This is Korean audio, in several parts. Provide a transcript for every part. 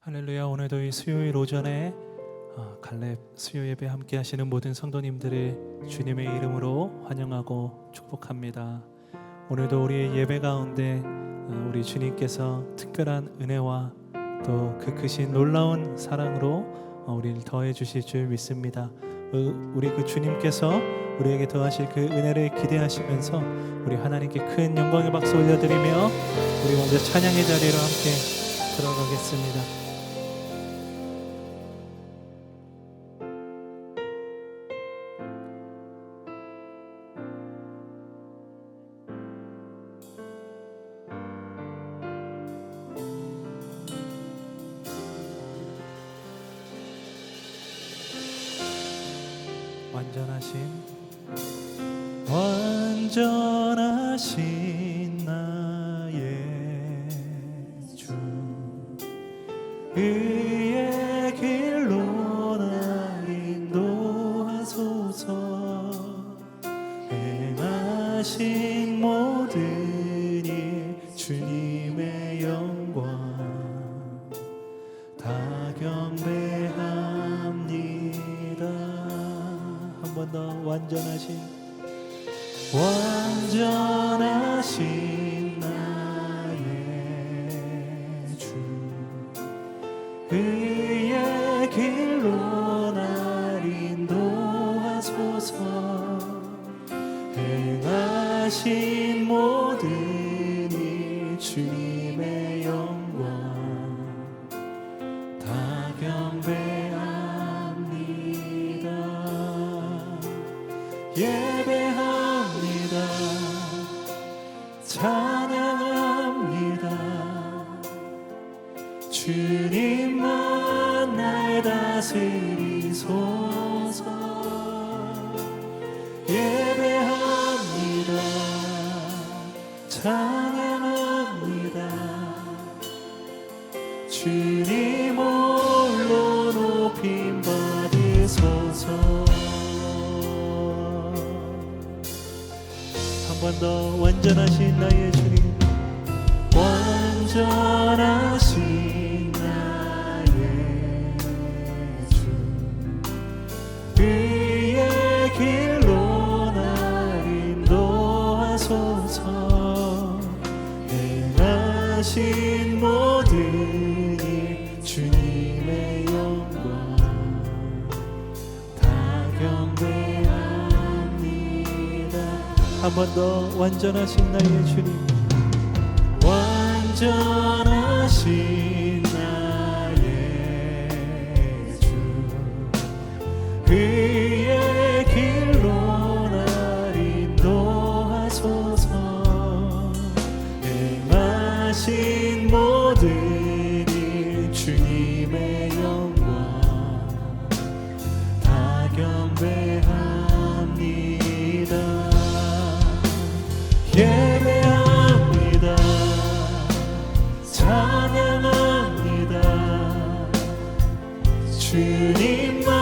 할렐루야. 오늘도 이 수요일 오전에 갈렙 수요 예배 함께 하시는 모든 성도님들을 주님의 이름으로 환영하고 축복합니다. 오늘도 우리의 예배 가운데 우리 주님께서 특별한 은혜와 또 그 크신 놀라운 사랑으로 우리를 더해 주실 줄 믿습니다. 우리 그 주님께서 우리에게 더하실 그 은혜를 기대하시면서 우리 하나님께 큰 영광의 박수 올려드리며 우리 먼저 찬양의 자리로 함께 들어가겠습니다. 완전하신 나의 주 의의 길로 나 인도하소서. 행하신 모든 일 주님의 영광 다 경배합니다. 한 번 더. 완전하신 나의 주 의의 길로 날 인도하소서. 행하신 모든 일 주님의 영광 다 경배합니다. 예배합니다. 찬양합니다. 주님만 날 다스리소서. 예배합니다. 찬양합니다. 주님 홀로 높임 받으소서. 한 번 더. 완전하신 나의 주님, 완전하신 나의 주 의의 길로 날 인도하소서. 행하신 모든 일 주님의 영광 다 경배합니다. 한 번 더. 완전하신 나의 주님, 완전하신 나의 주 의의 길로 날 인도하소서. 행하신 모든 일 주님의 영광 다 경배합니다. 예배합니다. 찬양합니다. 주님만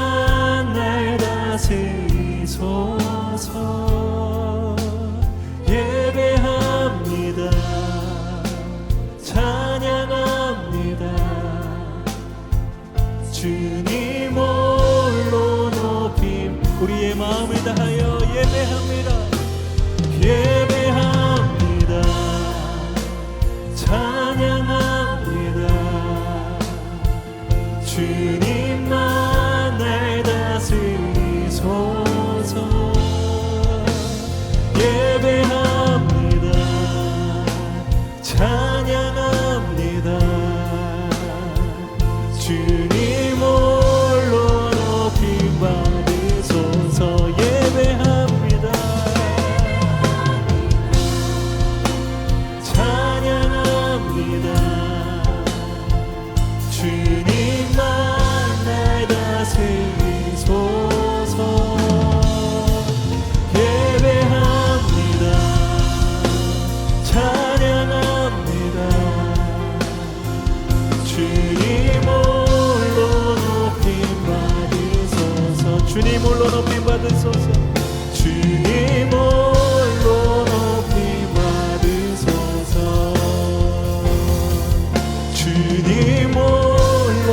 날 다스리소서. 예배합니다. 찬양합니다. 주님 홀로 높임. 우리의 마음을 다하여 예배합니다. 예배합니다. 찬양합니다. 주님만 날 다스리소서. 예배합니다. 찬양합니다. 주님 홀로 높임 받으소서. 예배합니다. 찬양합니다. 주님만 날 다스리소서. 예배합니다. 찬양합니다. 주님 홀로 높임 받으소서. 주님 홀로 높임 받으소서. 주님 홀로 높임 받으소서. 주님 홀로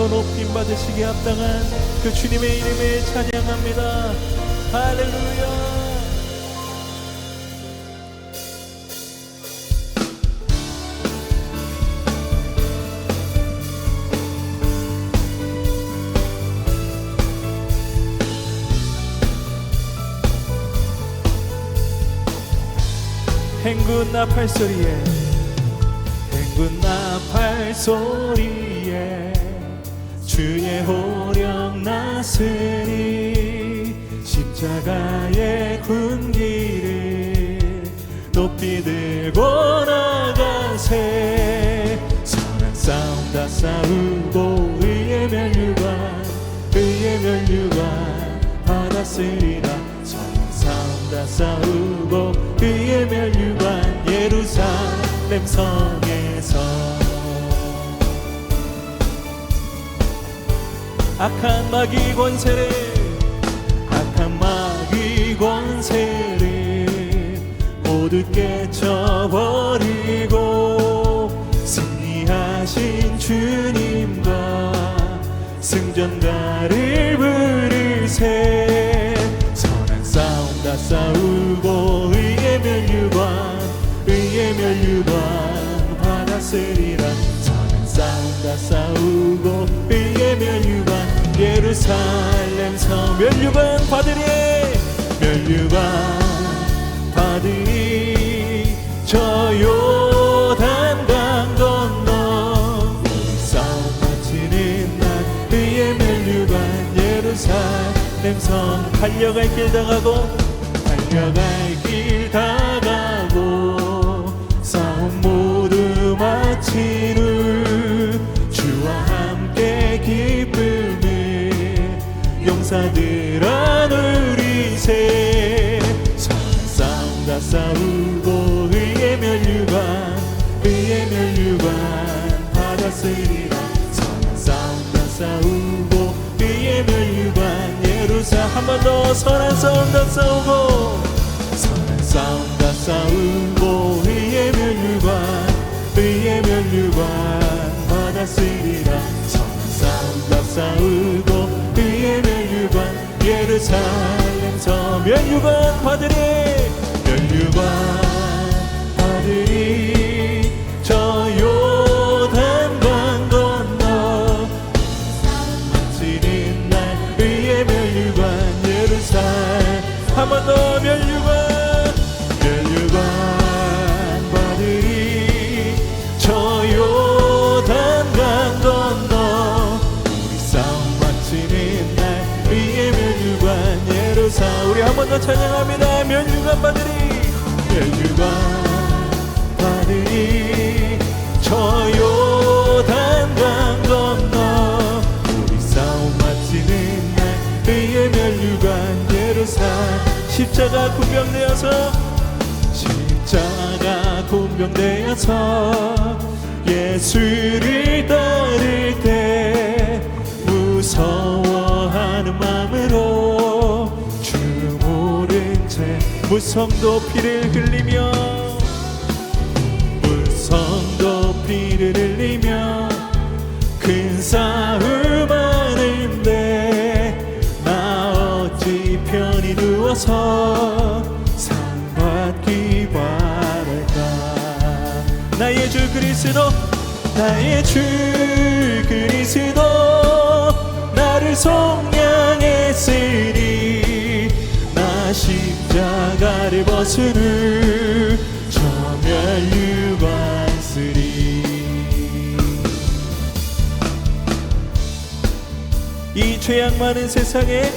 영광으로 높임 받으시기에 합당한 그 주님의 이름을 찬양합니다. 할렐루야. 행군 나팔 소리에 행군 나팔 소리에 주의 호령 나으니 십자가의 군기를 높이 들고 나가세. 선한 싸움 다 싸우고 의의 면류관 받았으리라. 선한 싸움 다 싸우고 의의 면류관 예루살렘 성에서. 악한 마귀 권세를 모두 깨쳐버리고 승리하신 주님과 승전가를 부르세. 선한 싸움 다 싸우고 의의 면류관 받았으리라. 선한 싸움 다 싸우고 의의 면류관 예루살렘 성. 면류관 받으리 저 요단강 건너 우리 싸움 마치는 날 의의 면류관 예루살렘 성. 달려갈 길 다가고 싸움 모두 마친 후 주와 함께 기쁨을 용사들아 누리세. 선한 싸움 다 싸우고 의의 면류관 받았으리라. 선한 싸움 다 싸우고 의의 면류관 예루살렘. 한 번 더 선한 싸움 다 싸우고 의의 면류관 받았으리라. 선한 싸움 다 싸우고 의의 면류관 예루살렘 성. 면류관 받으리 저 요단강 건너 마치는 날 의의 면류관 예루살렘. 한 번 더 면류관 받으리 저 요단강 건너 우리 싸움 마치는 날 의의 면류관 예루살렘. 우리 한 번 더 찬양합니다. 면류관 받으리 저 요단강 건너 우리 싸움 마치는 날 의의 면류관 예루살렘. 십자가 군병되어서 예수를 따를 때 무서워하는 마음으로 주 모른 채 무성도 피를 흘리며 큰 싸움 하는데 나 어찌 편히 누워서 상 받기 바랄까. 나의 주 그리스도 나를 속량했으니 나 십자가를 벗은 후 저 면류관 쓰리. 이 죄악 많은 세상에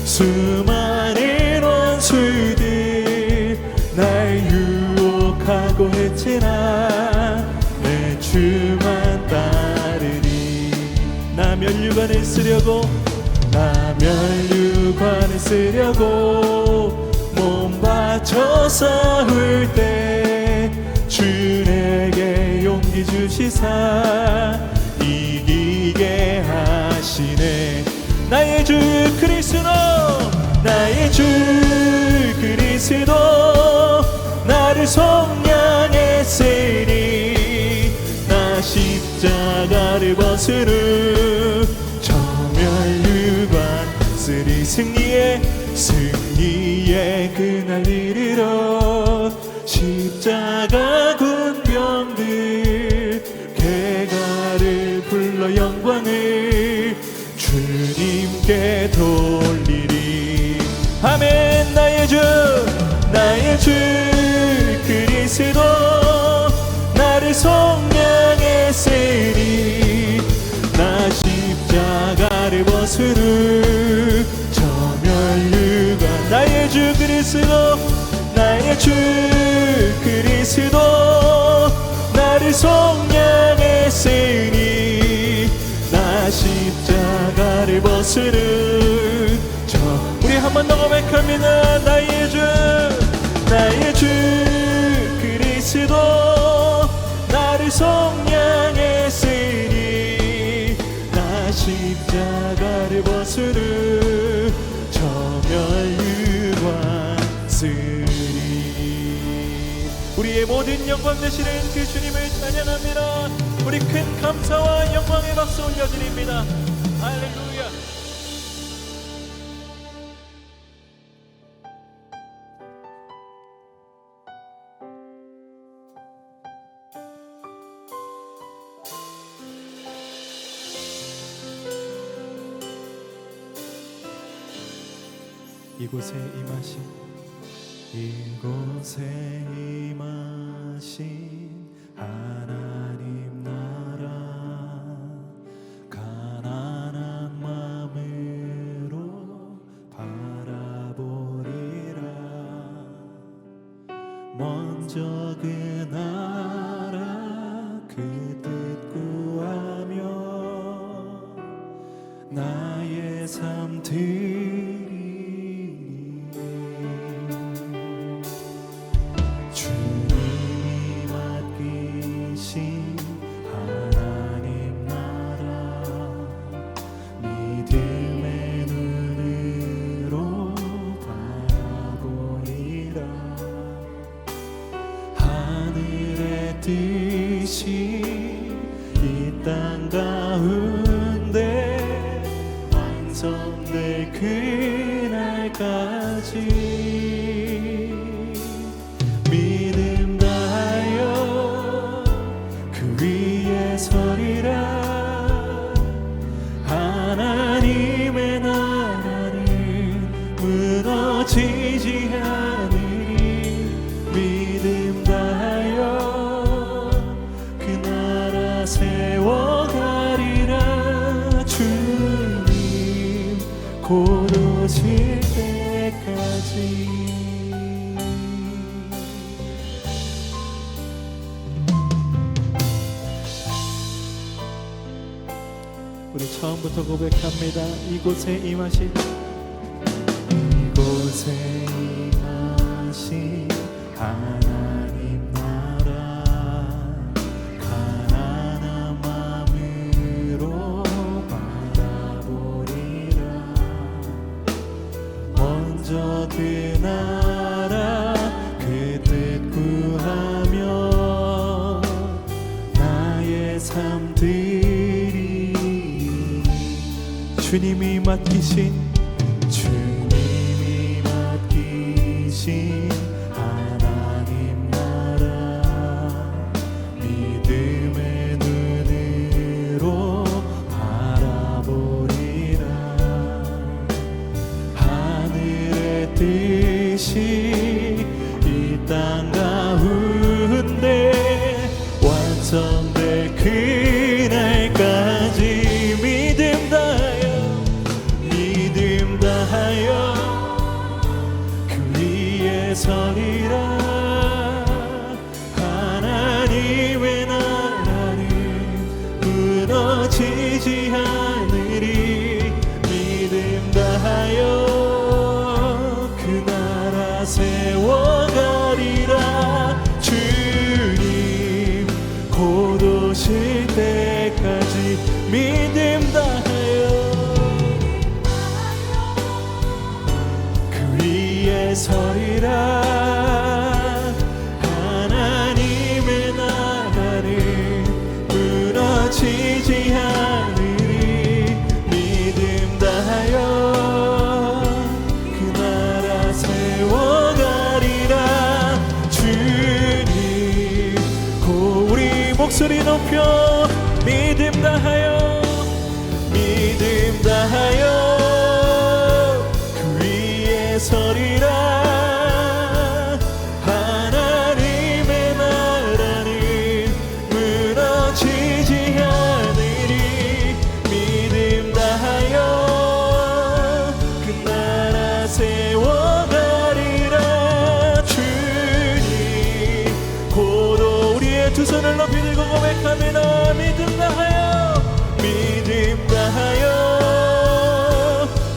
수많은 원수들 날 유혹하고 했지나 내 주만 따르리. 나 면류관을 쓰려고 몸 바쳐 싸울 때 주 내게 용기 주시사 이기게 하시네. 나의 주 그리스도 나를 속량했으니 벗으는 저멸류관 쓰리 승리의 그날 이르러 십자가 군병들 개가를 불러 영광을 주님께 돌리리. 아멘. 나의 주 그리스도 나를 속량했으니 나 십자가를 벗으는 저멸류관 나의 주 그리스도 나를 속량했으니 나 십자가를 벗으는 우리 한 번 더 고백합니다. 나의 주 그리스도 나를 속량했으니 나 십자가를 벗으는 저멸류관 쓰리. 우리의 모든 영광 되시는 그 주님을 찬양합니다. 우리 큰 감사와 영광의 박수 올려드립니다. 할렐루야. 이곳에 임하신 하나님 나라 가난한 마음으로 바라보리라. 먼저 그 나라 그 뜻 구하며 나의 삶 뜻이 이 땅 가운데 완성될 그날까지 믿음 다하여 그 위에 서리라. 하나님의 나라는 무너지지 않으리. 믿음 다하여 세워가리라. 주님 곧 오실 때까지. 우리 처음부터 고백합니다. 이곳에 임하신 하나님 나라 가난한 마음으로 바라보리라. 먼저 그 나라 그 뜻 구하며 나의 삶들이 주님이 맡기신 하나님 나라 믿음의 눈으로 바라보리라. 하늘의 뜻이 이 땅 가운데 완성될 그날까지 믿음 다하여 서리라. 하나님의 나라는 무너지지 않으리. 믿음 다하여 그 나라 세워가리라. 주님 곧 오실 때까지 믿음 다하여 그 위에 서리라. 하나님의 나라는 무너지지 않으리. 소리 높여 믿음 다하여 믿음 다하여 그 위에 서리라. 하나님의 나라는 무너지지 않으리. 믿음 다하여 그 나라 세워가리라. 주님 고도 우리의 두 손을 높이 들고 고백합니다. 믿음 다하여 믿음 다하여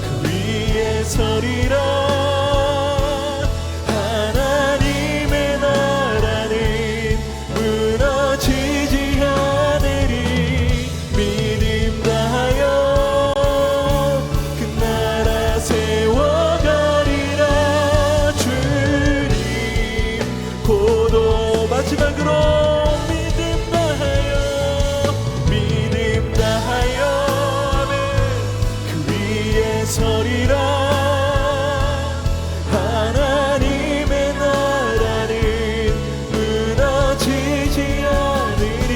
그 위에 서리라. 하나님의 나라는 무너지지 않으리. 믿음 다하여 그 나라 세워가리라. 주님 고도 마지막으로 믿음 다하여 믿음 다하여 아멘 그 위에 서리라. 하나님의 나라는 무너지지 않으리.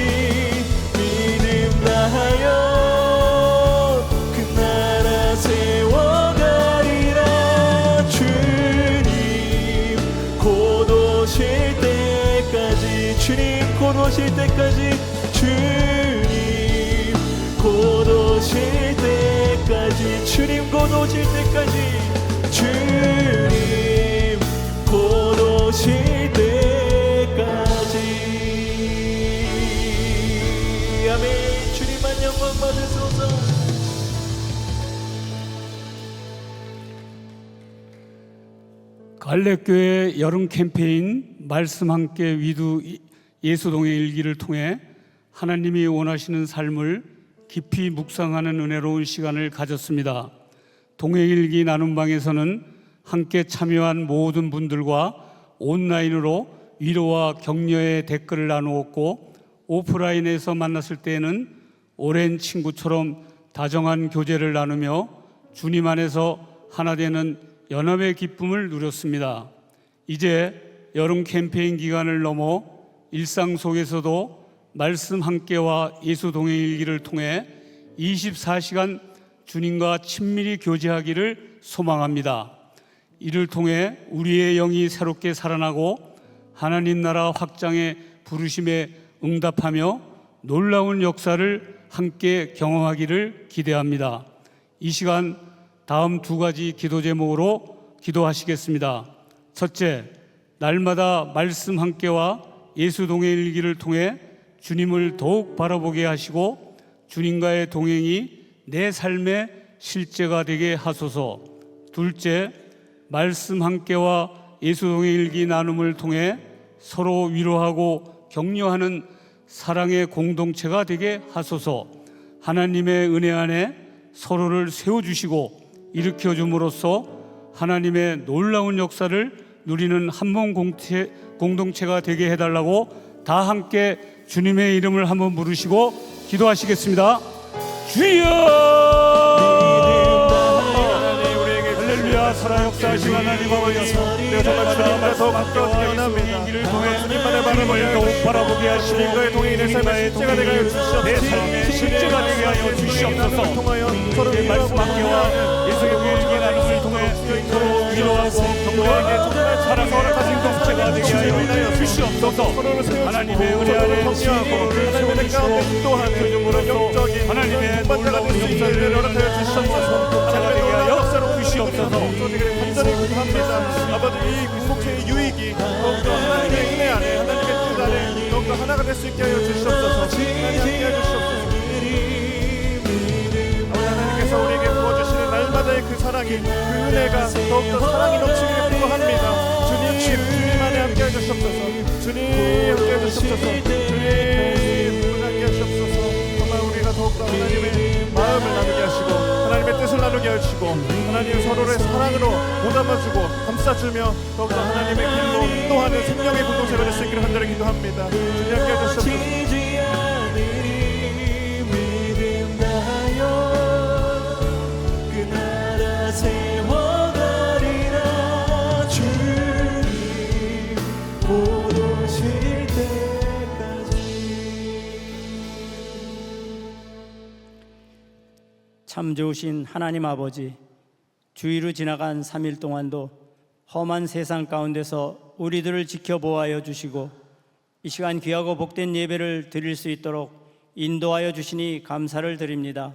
믿음 다하여 그 나라 세워가리라. 주님 곧 오실 때까지 주님 곧 오실 때까지 주님 곧 오실 때까지 주님 곧 오실 때까지 주님 곧 오실 때까지 아멘. 주님만 영광 받으소서. 갈렙교회 여름 캠페인 말씀 함께 위두 예수동의 일기를 통해 하나님이 원하시는 삶을 깊이 묵상하는 은혜로운 시간을 가졌습니다. 동행일기 나눔방에서는 함께 참여한 모든 분들과 온라인으로 위로와 격려의 댓글을 나누었고, 오프라인에서 만났을 때에는 오랜 친구처럼 다정한 교제를 나누며 주님 안에서 하나 되는 연합의 기쁨을 누렸습니다. 이제 여름 캠페인 기간을 넘어 일상 속에서도 말씀 함께와 예수 동행일기를 통해 24시간 주님과 친밀히 교제하기를 소망합니다. 이를 통해 우리의 영이 새롭게 살아나고 하나님 나라 확장의 부르심에 응답하며 놀라운 역사를 함께 경험하기를 기대합니다. 이 시간 다음 두 가지 기도 제목으로 기도하시겠습니다. 첫째, 날마다 말씀 함께와 예수 동행일기를 통해 주님을 더욱 바라보게 하시고 주님과의 동행이 내 삶의 실제가 되게 하소서. 둘째, 말씀 함께와 예수 동행일기 나눔을 통해 서로 위로하고 격려하는 사랑의 공동체가 되게 하소서. 하나님의 은혜 안에 서로를 세워주시고 일으켜줌으로써 하나님의 놀라운 역사를 누리는 한몸 공동체가 되게 해달라고 다 함께 주님의 이름을 한번 부르시고 기도하시겠습니다. 주여! 할렐루야. 살아 역사하신 하나님 아버지, 내가 정말 주님과 더욱 가까워지게 원합니다. 길을 통해 주님만의 바람을 더욱 바라보게 하시고 주님과의 동행이 내 삶의 실제가 되게 하여 주시옵소서. 내 삶의 실제가 되게 하여 주시옵소서. 내 말씀 함께와 예수의 동행의 나눔을 통해 서로 위로하고 격려하게 사랑의 공동체가 되게 하여 주시옵소서. 하나님의 은혜 안에 격려하고 하나님의 가운데 인도하는 하나님의 놀라운 역사를 허락하여 주시옵소서. 하나님의 놀라운 역사로 주시옵소서. 간절히 기도합니다. 아버지, 이 공동체의 유익이 더욱더 하나님의 은혜 안에 하나님의 뜻 안에 더욱더 하나가 될 수 있게 하여 주시옵소서. 하나님 함께 해주시옵소서. 하나님께서 우리에게 부어주시는 날마다의 그 사랑이, 그 은혜가 더욱더 사랑이 넘치기를 구합니다. 주님 안에 함께 해주시옵소서. 주님 함께 해주시옵소서. 주님 함께 해주시옵소서. 정말 우리가 더욱더 하나님의 마음을 나누게 하시고 하나님의 뜻을 나누게 하시고 하나님 서로를 사랑으로 보담아주고 감싸주며 더욱더 하나님의 길로 인도하는 생명의 공동체가 될 수 있기를 간절히 기도합니다. 주님 함께 해주시옵소서. 참 좋으신 하나님 아버지, 주의로 지나간 3일 동안도 험한 세상 가운데서 우리들을 지켜보아여 주시고 이 시간 귀하고 복된 예배를 드릴 수 있도록 인도하여 주시니 감사를 드립니다.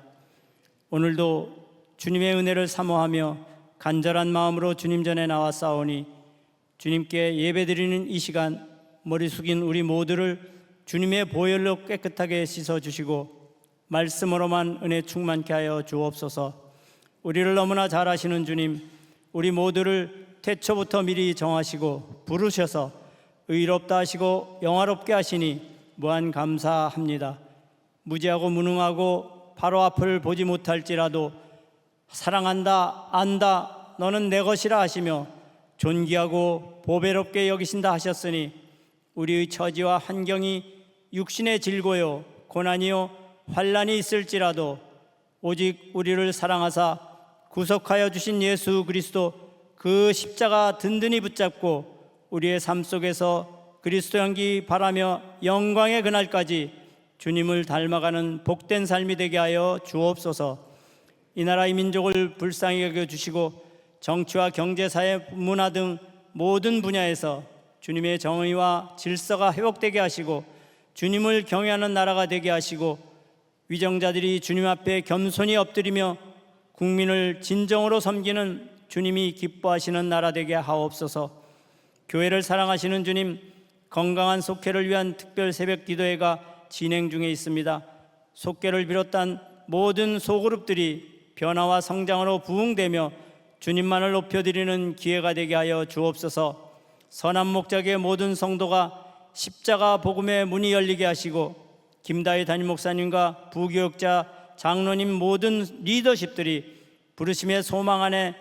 오늘도 주님의 은혜를 사모하며 간절한 마음으로 주님 전에 나와 싸우니 주님께 예배드리는 이 시간 머리 숙인 우리 모두를 주님의 보혈로 깨끗하게 씻어주시고 말씀으로만 은혜 충만케 하여 주옵소서. 우리를 너무나 잘 아시는 주님, 우리 모두를 태초부터 미리 정하시고 부르셔서 의롭다 하시고 영화롭게 하시니 무한 감사합니다. 무지하고 무능하고 바로 앞을 보지 못할지라도 사랑한다, 안다, 너는 내 것이라 하시며 존귀하고 보배롭게 여기신다 하셨으니 우리의 처지와 환경이 육신의 질고요 고난이요 환난이 있을지라도 오직 우리를 사랑하사 구속하여 주신 예수 그리스도 그 십자가 든든히 붙잡고 우리의 삶 속에서 그리스도 향기 바라며 영광의 그날까지 주님을 닮아가는 복된 삶이 되게 하여 주옵소서. 이 나라의 민족을 불쌍히 여겨주시고 정치와 경제, 사회, 문화 등 모든 분야에서 주님의 정의와 질서가 회복되게 하시고 주님을 경외하는 나라가 되게 하시고 위정자들이 주님 앞에 겸손히 엎드리며 국민을 진정으로 섬기는 주님이 기뻐하시는 나라 되게 하옵소서. 교회를 사랑하시는 주님, 건강한 속회를 위한 특별 새벽 기도회가 진행 중에 있습니다. 속회를 비롯한 모든 소그룹들이 변화와 성장으로 부흥되며 주님만을 높여드리는 기회가 되게 하여 주옵소서. 선한 목적의 모든 성도가 십자가 복음의 문이 열리게 하시고 김다희 담임 목사님과 부교육자, 장로님 모든 리더십들이 부르심의 소망 안에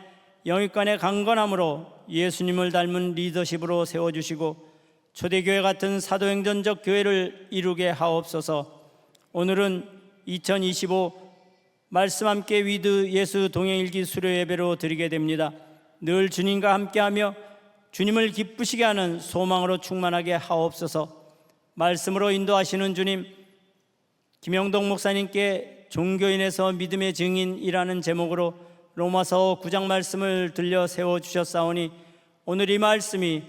영육간의 강건함으로 예수님을 닮은 리더십으로 세워주시고 초대교회 같은 사도행전적 교회를 이루게 하옵소서. 오늘은 2025 말씀 함께 위드 예수 동행일기 수료 예배로 드리게 됩니다. 늘 주님과 함께하며 주님을 기쁘시게 하는 소망으로 충만하게 하옵소서. 말씀으로 인도하시는 주님, 김영동 목사님께 종교인에서 믿음의 증인이라는 제목으로 로마서 9장 말씀을 들려 세워주셨사오니 오늘 이 말씀이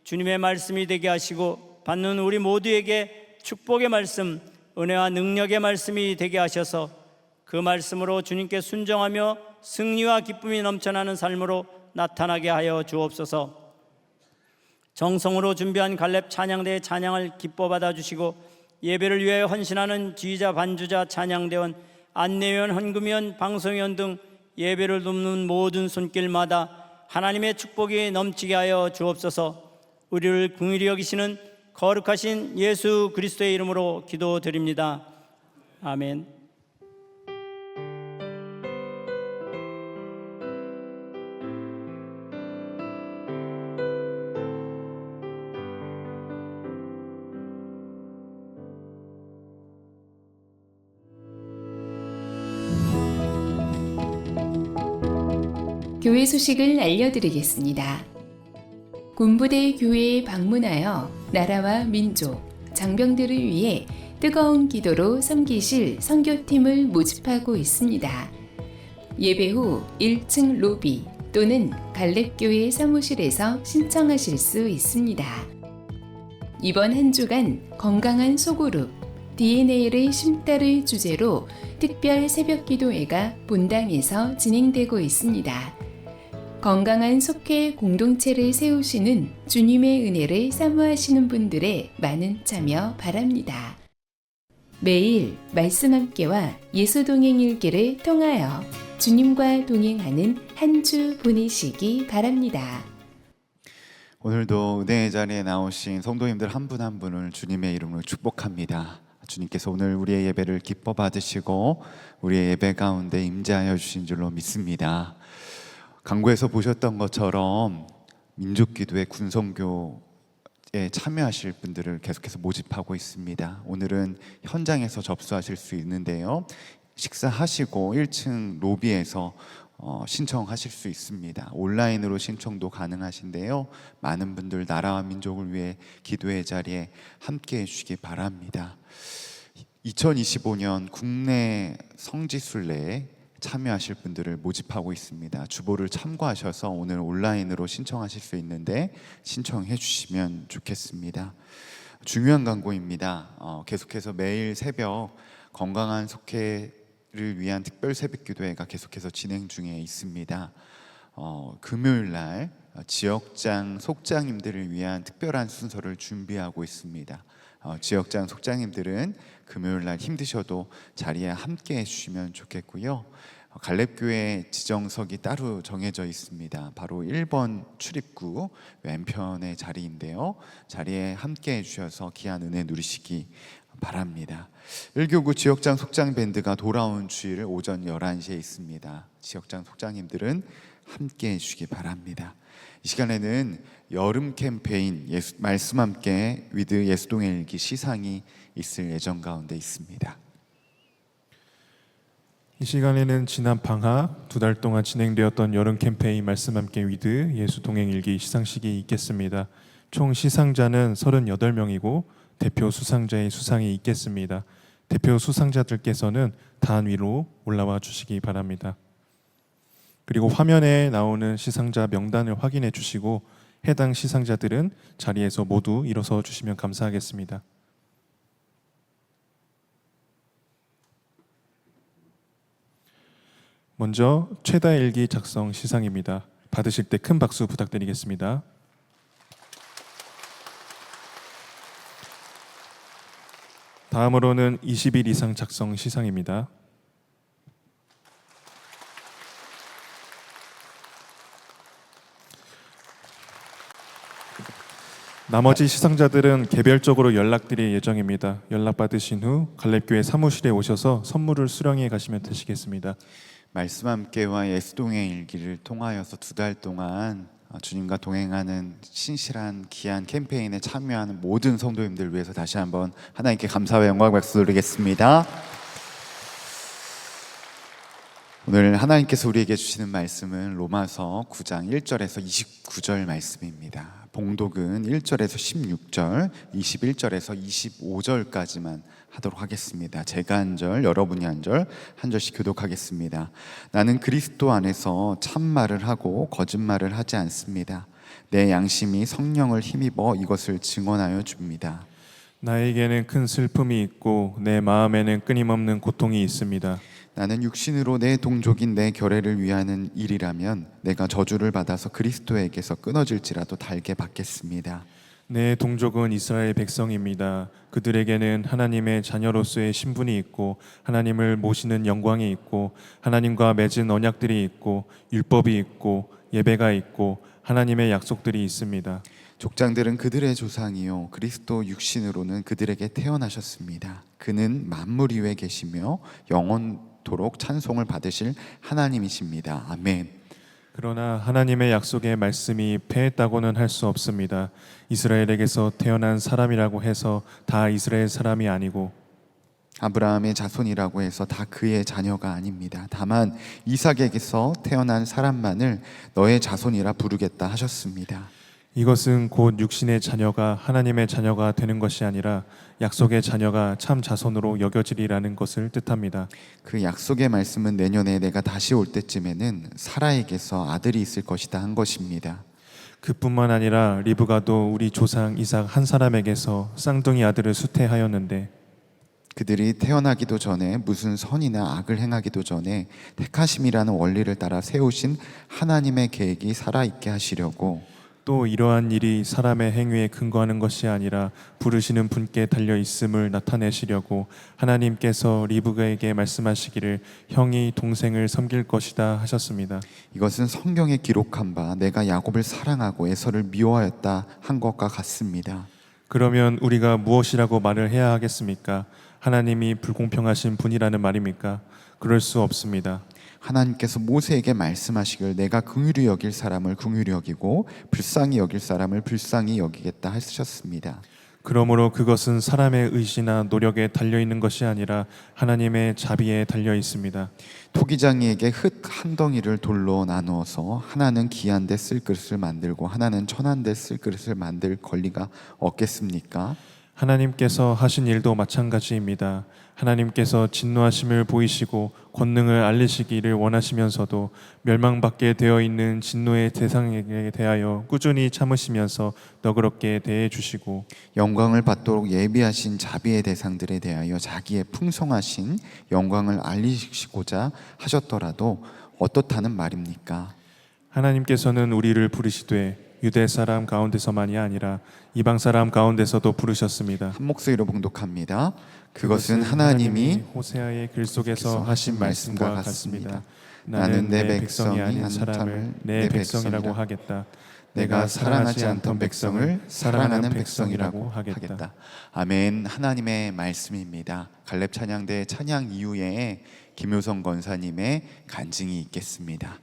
주님의 말씀이 되게 하시고 받는 우리 모두에게 축복의 말씀, 은혜와 능력의 말씀이 되게 하셔서 그 말씀으로 주님께 순종하며 승리와 기쁨이 넘쳐나는 삶으로 나타나게 하여 주옵소서. 정성으로 준비한 갈렙 찬양대의 찬양을 기뻐 받아주시고 예배를 위하여 헌신하는 지휘자, 반주자, 찬양대원, 안내위원, 헌금위원, 방송위원 등 예배를 돕는 모든 손길마다 하나님의 축복이 넘치게 하여 주옵소서. 우리를 긍휼히 여기시는 거룩하신 예수 그리스도의 이름으로 기도드립니다. 아멘. 교회 소식을 알려드리겠습니다. 군부대 교회에 방문하여 나라와 민족, 장병들을 위해 뜨거운 기도로 섬기실 선교팀을 모집하고 있습니다. 예배 후 1층 로비 또는 갈렙교회 사무실에서 신청하실 수 있습니다. 이번 한 주간 건강한 소그룹 DNA를 심다를 주제로 특별 새벽 기도회가 본당에서 진행되고 있습니다. 건강한 속회 공동체를 세우시는 주님의 은혜를 사모하시는 분들의 많은 참여 바랍니다. 매일 말씀 함께와 예수 동행 일기를 통하여 주님과 동행하는 한 주 보내시기 바랍니다. 오늘도 은혜의 자리에 나오신 성도님들 한 분 한 분을 주님의 이름으로 축복합니다. 주님께서 오늘 우리의 예배를 기뻐 받으시고 우리의 예배 가운데 임재하여 주신 줄로 믿습니다. 강구에서 보셨던 것처럼 민족기도회 군성교에 참여하실 분들을 계속해서 모집하고 있습니다. 오늘은 현장에서 접수하실 수 있는데요, 식사하시고 1층 로비에서 신청하실 수 있습니다. 온라인으로 신청도 가능하신데요, 많은 분들 나라와 민족을 위해 기도의 자리에 함께해 주시기 바랍니다. 2025년 국내 성지순례 참여하실 분들을 모집하고 있습니다. 주보를 참고하셔서 오늘 온라인으로 신청하실 수 있는데 신청해 주시면 좋겠습니다. 중요한 광고입니다. 계속해서 매일 새벽 건강한 속회를 위한 특별 새벽 기도회가 계속해서 진행 중에 있습니다. 금요일 날 지역장 속장님들을 위한 특별한 순서를 준비하고 있습니다. 지역장 속장님들은 금요일 날 힘드셔도 자리에 함께 해주시면 좋겠고요. 갈렙교회 지정석이 따로 정해져 있습니다. 바로 1번 출입구 왼편의 자리인데요. 자리에 함께 해주셔서 귀한 은혜 누리시기 바랍니다. 1교구 지역장 속장 밴드가 돌아온 주일 오전 11시에 있습니다. 지역장 속장님들은 함께 해주시기 바랍니다. 이 시간에는 여름 캠페인 말씀 함께 위드 예수동의 일기 시상이 있을 예정 가운데 있습니다. 이 시간에는 지난 방학 2달 동안 진행되었던 여름 캠페인 말씀 함께 위드 예수 동행 일기 시상식이 있겠습니다. 총 시상자는 38명이고 대표 수상자의 수상이 있겠습니다. 대표 수상자들께서는 단 위로 올라와 주시기 바랍니다. 그리고 화면에 나오는 시상자 명단을 확인해 주시고 해당 시상자들은 자리에서 모두 일어서 주시면 감사하겠습니다. 먼저 최다 일기 작성 시상입니다. 받으실 때 큰 박수 부탁드리겠습니다. 다음으로는 20일 이상 작성 시상입니다. 나머지 시상자들은 개별적으로 연락드릴 예정입니다. 연락받으신 후 갈렙교회 사무실에 오셔서 선물을 수령해 가시면 되시겠습니다. 말씀 함께와 예수동의 일기를 통하여서 2달 동안 주님과 동행하는 신실한 귀한 캠페인에 참여하는 모든 성도님들을 위해서 다시 한번 하나님께 감사와 영광 박수 드리겠습니다. 오늘 하나님께서 우리에게 주시는 말씀은 로마서 9장 1절에서 29절 말씀입니다. 봉독은 1절에서 16절, 21절에서 25절까지만 하도록 하겠습니다. 제가 한 절, 여러분이 한 절, 한 절씩 교독하겠습니다. 나는 그리스도 안에서 참말을 하고 거짓말을 하지 않습니다. 내 양심이 성령을 힘입어 이것을 증언하여 줍니다. 나에게는 큰 슬픔이 있고 내 마음에는 끊임없는 고통이 있습니다. 나는 육신으로 내 동족인 내 결례를 위하는 일이라면 내가 저주를 받아서 그리스도에게서 끊어질지라도 달게 받겠습니다. 내 동족은 이스라엘 백성입니다. 그들에게는 하나님의 자녀로서의 신분이 있고 하나님을 모시는 영광이 있고 하나님과 맺은 언약들이 있고 율법이 있고 예배가 있고 하나님의 약속들이 있습니다. 족장들은 그들의 조상이요 그리스도 육신으로는 그들에게 태어나셨습니다. 그는 만물 위에 계시며 영원토록 찬송을 받으실 하나님이십니다. 아멘. 그러나 하나님의 약속의 말씀이 패했다고는 할 수 없습니다. 이스라엘에게서 태어난 사람이라고 해서 다 이스라엘 사람이 아니고 아브라함의 자손이라고 해서 다 그의 자녀가 아닙니다. 다만 이삭에게서 태어난 사람만을 너의 자손이라 부르겠다 하셨습니다. 이것은 곧 육신의 자녀가 하나님의 자녀가 되는 것이 아니라 약속의 자녀가 참 자손으로 여겨지리라는 것을 뜻합니다. 그 약속의 말씀은 내년에 내가 다시 올 때쯤에는 사라에게서 아들이 있을 것이다 한 것입니다. 그뿐만 아니라 리브가도 우리 조상 이삭 한 사람에게서 쌍둥이 아들을 수태하였는데 그들이 태어나기도 전에 무슨 선이나 악을 행하기도 전에 택하심이라는 원리를 따라 세우신 하나님의 계획이 살아있게 하시려고 또 이러한 일이 사람의 행위에 근거하는 것이 아니라 부르시는 분께 달려 있음을 나타내시려고 하나님께서 리브가에게 말씀하시기를 형이 동생을 섬길 것이다 하셨습니다. 이것은 성경에 기록한 바 내가 야곱을 사랑하고 에서를 미워하였다 한 것과 같습니다. 그러면 우리가 무엇이라고 말을 해야 하겠습니까? 하나님이 불공평하신 분이라는 말입니까? 그럴 수 없습니다. 하나님께서 모세에게 말씀하시길 내가 긍휼히 여길 사람을 긍휼히 여기고 불쌍히 여길 사람을 불쌍히 여기겠다 하셨습니다. 그러므로 그것은 사람의 의지나 노력에 달려 있는 것이 아니라 하나님의 자비에 달려 있습니다. 토기장이에게 흙 한 덩이를 돌로 나누어서 하나는 귀한 데 쓸 그릇을 만들고 하나는 천한 데 쓸 그릇을 만들 권리가 없겠습니까? 하나님께서 하신 일도 마찬가지입니다. 하나님께서 진노하심을 보이시고 권능을 알리시기를 원하시면서도 멸망받게 되어 있는 진노의 대상에게 대하여 꾸준히 참으시면서 너그럽게 대해 주시고 영광을 받도록 예비하신 자비의 대상들에 대하여 자기의 풍성하신 영광을 알리시고자 하셨더라도 어떻다는 말입니까? 하나님께서는 우리를 부르시되 유대 사람 가운데서만이 아니라 이방 사람 가운데서도 부르셨습니다. 한 목소리로 봉독합니다. 그것은 하나님이 호세아의 글 속에서 하신 말씀과 같습니다. 나는 내 백성이 아닌 사람을 내 백성이라고 하겠다. 내가 사랑하지 않던 백성을 사랑하는 백성이라고 하겠다. 아멘. 하나님의 말씀입니다. 갈렙 찬양대 찬양 이후에 김효성 권사님의 간증이 있겠습니다.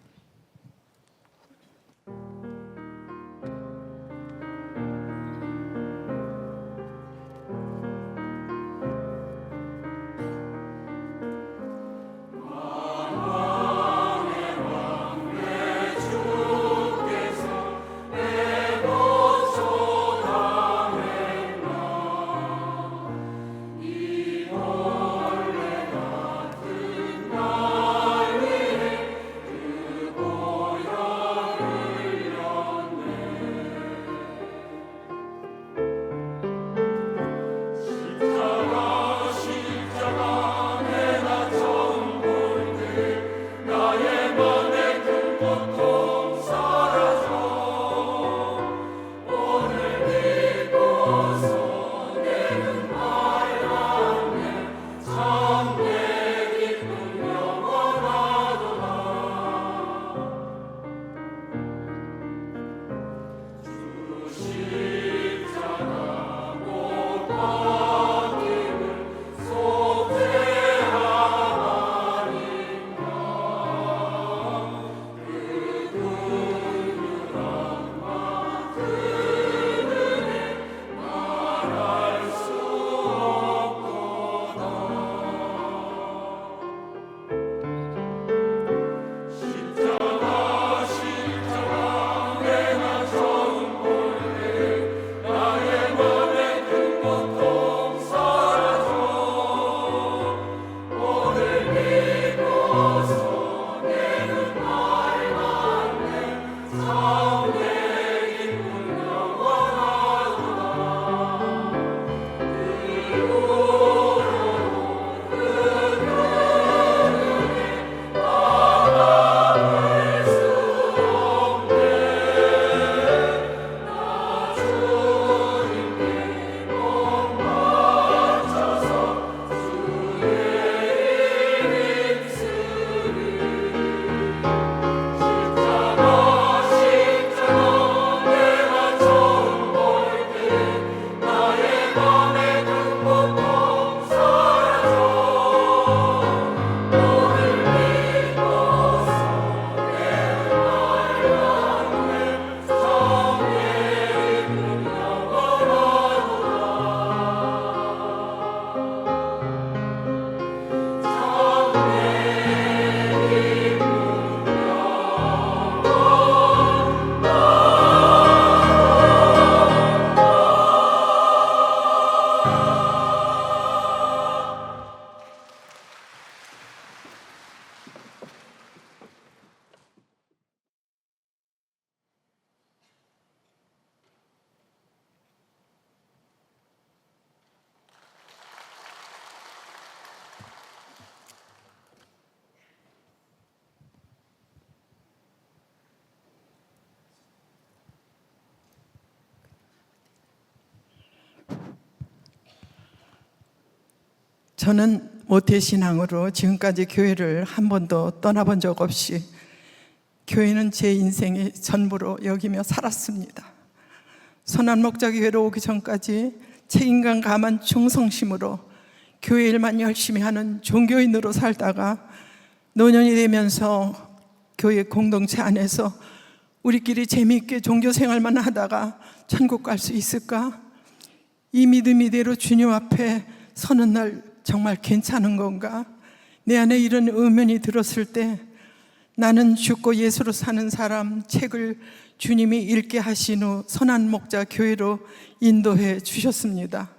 저는 모태신앙으로 지금까지 교회를 한 번도 떠나본 적 없이 교회는 제 인생의 전부로 여기며 살았습니다. 선한목자교회로 오기 전까지 책임감 강한 충성심으로 교회 일만 열심히 하는 종교인으로 살다가 노년이 되면서 교회 공동체 안에서 우리끼리 재미있게 종교생활만 하다가 천국 갈 수 있을까? 이 믿음 이대로 주님 앞에 서는 날 정말 괜찮은 건가? 내 안에 이런 의문이 들었을 때 나는 죽고 예수로 사는 사람 책을 주님이 읽게 하신 후 선한 목자 교회로 인도해 주셨습니다.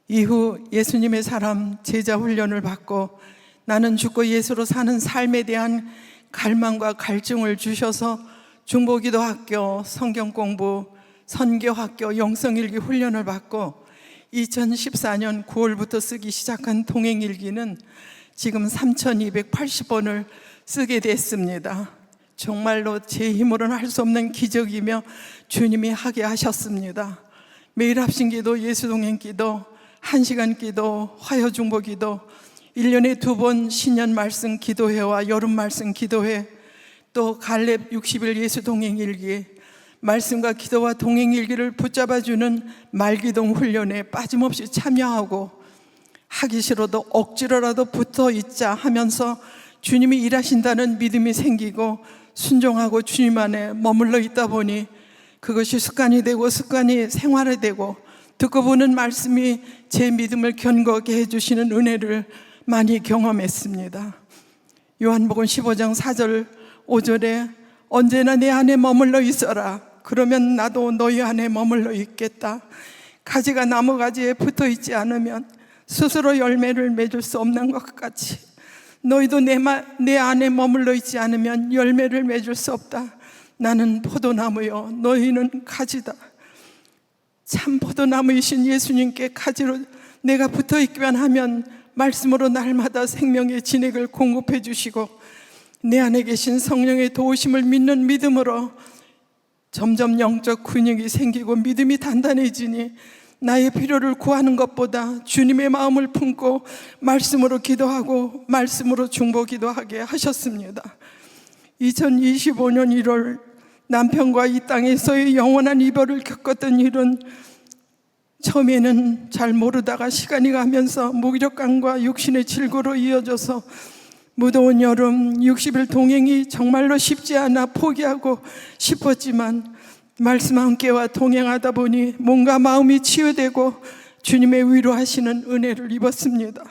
이후 예수님의 사람 제자 훈련을 받고 나는 죽고 예수로 사는 삶에 대한 갈망과 갈증을 주셔서 중보기도학교, 성경공부, 선교학교, 영성일기 훈련을 받고 2014년 9월부터 쓰기 시작한 동행일기는 지금 3280번을 쓰게 됐습니다. 정말로 제 힘으로는 할 수 없는 기적이며 주님이 하게 하셨습니다. 매일 합심기도, 예수동행기도, 1시간 기도, 화요중보기도, 1년에 2번 신년 말씀 기도회와 여름 말씀 기도회, 또 갈렙 60일 예수동행일기, 말씀과 기도와 동행일기를 붙잡아주는 말기동 훈련에 빠짐없이 참여하고 하기 싫어도 억지로라도 붙어 있자 하면서 주님이 일하신다는 믿음이 생기고 순종하고 주님 안에 머물러 있다 보니 그것이 습관이 되고 습관이 생활이 되고 듣고 보는 말씀이 제 믿음을 견고하게 해주시는 은혜를 많이 경험했습니다. 요한복음 15장 4절 5절에 언제나 내 안에 머물러 있어라. 그러면 나도 너희 안에 머물러 있겠다. 가지가 나무 가지에 붙어 있지 않으면 스스로 열매를 맺을 수 없는 것 같이 너희도 내 안에 머물러 있지 않으면 열매를 맺을 수 없다. 나는 포도나무요 너희는 가지다. 참 포도나무이신 예수님께 가지로 내가 붙어 있기만 하면 말씀으로 날마다 생명의 진액을 공급해 주시고 내 안에 계신 성령의 도우심을 믿는 믿음으로 점점 영적 근육이 생기고 믿음이 단단해지니 나의 필요를 구하는 것보다 주님의 마음을 품고 말씀으로 기도하고 말씀으로 중보기도하게 하셨습니다. 2025년 1월 남편과 이 땅에서의 영원한 이별을 겪었던 일은 처음에는 잘 모르다가 시간이 가면서 무기력감과 육신의 질고로 이어져서 무더운 여름 60일 동행이 정말로 쉽지 않아 포기하고 싶었지만 말씀 함께와 동행하다 보니 몸과 마음이 치유되고 주님의 위로하시는 은혜를 입었습니다.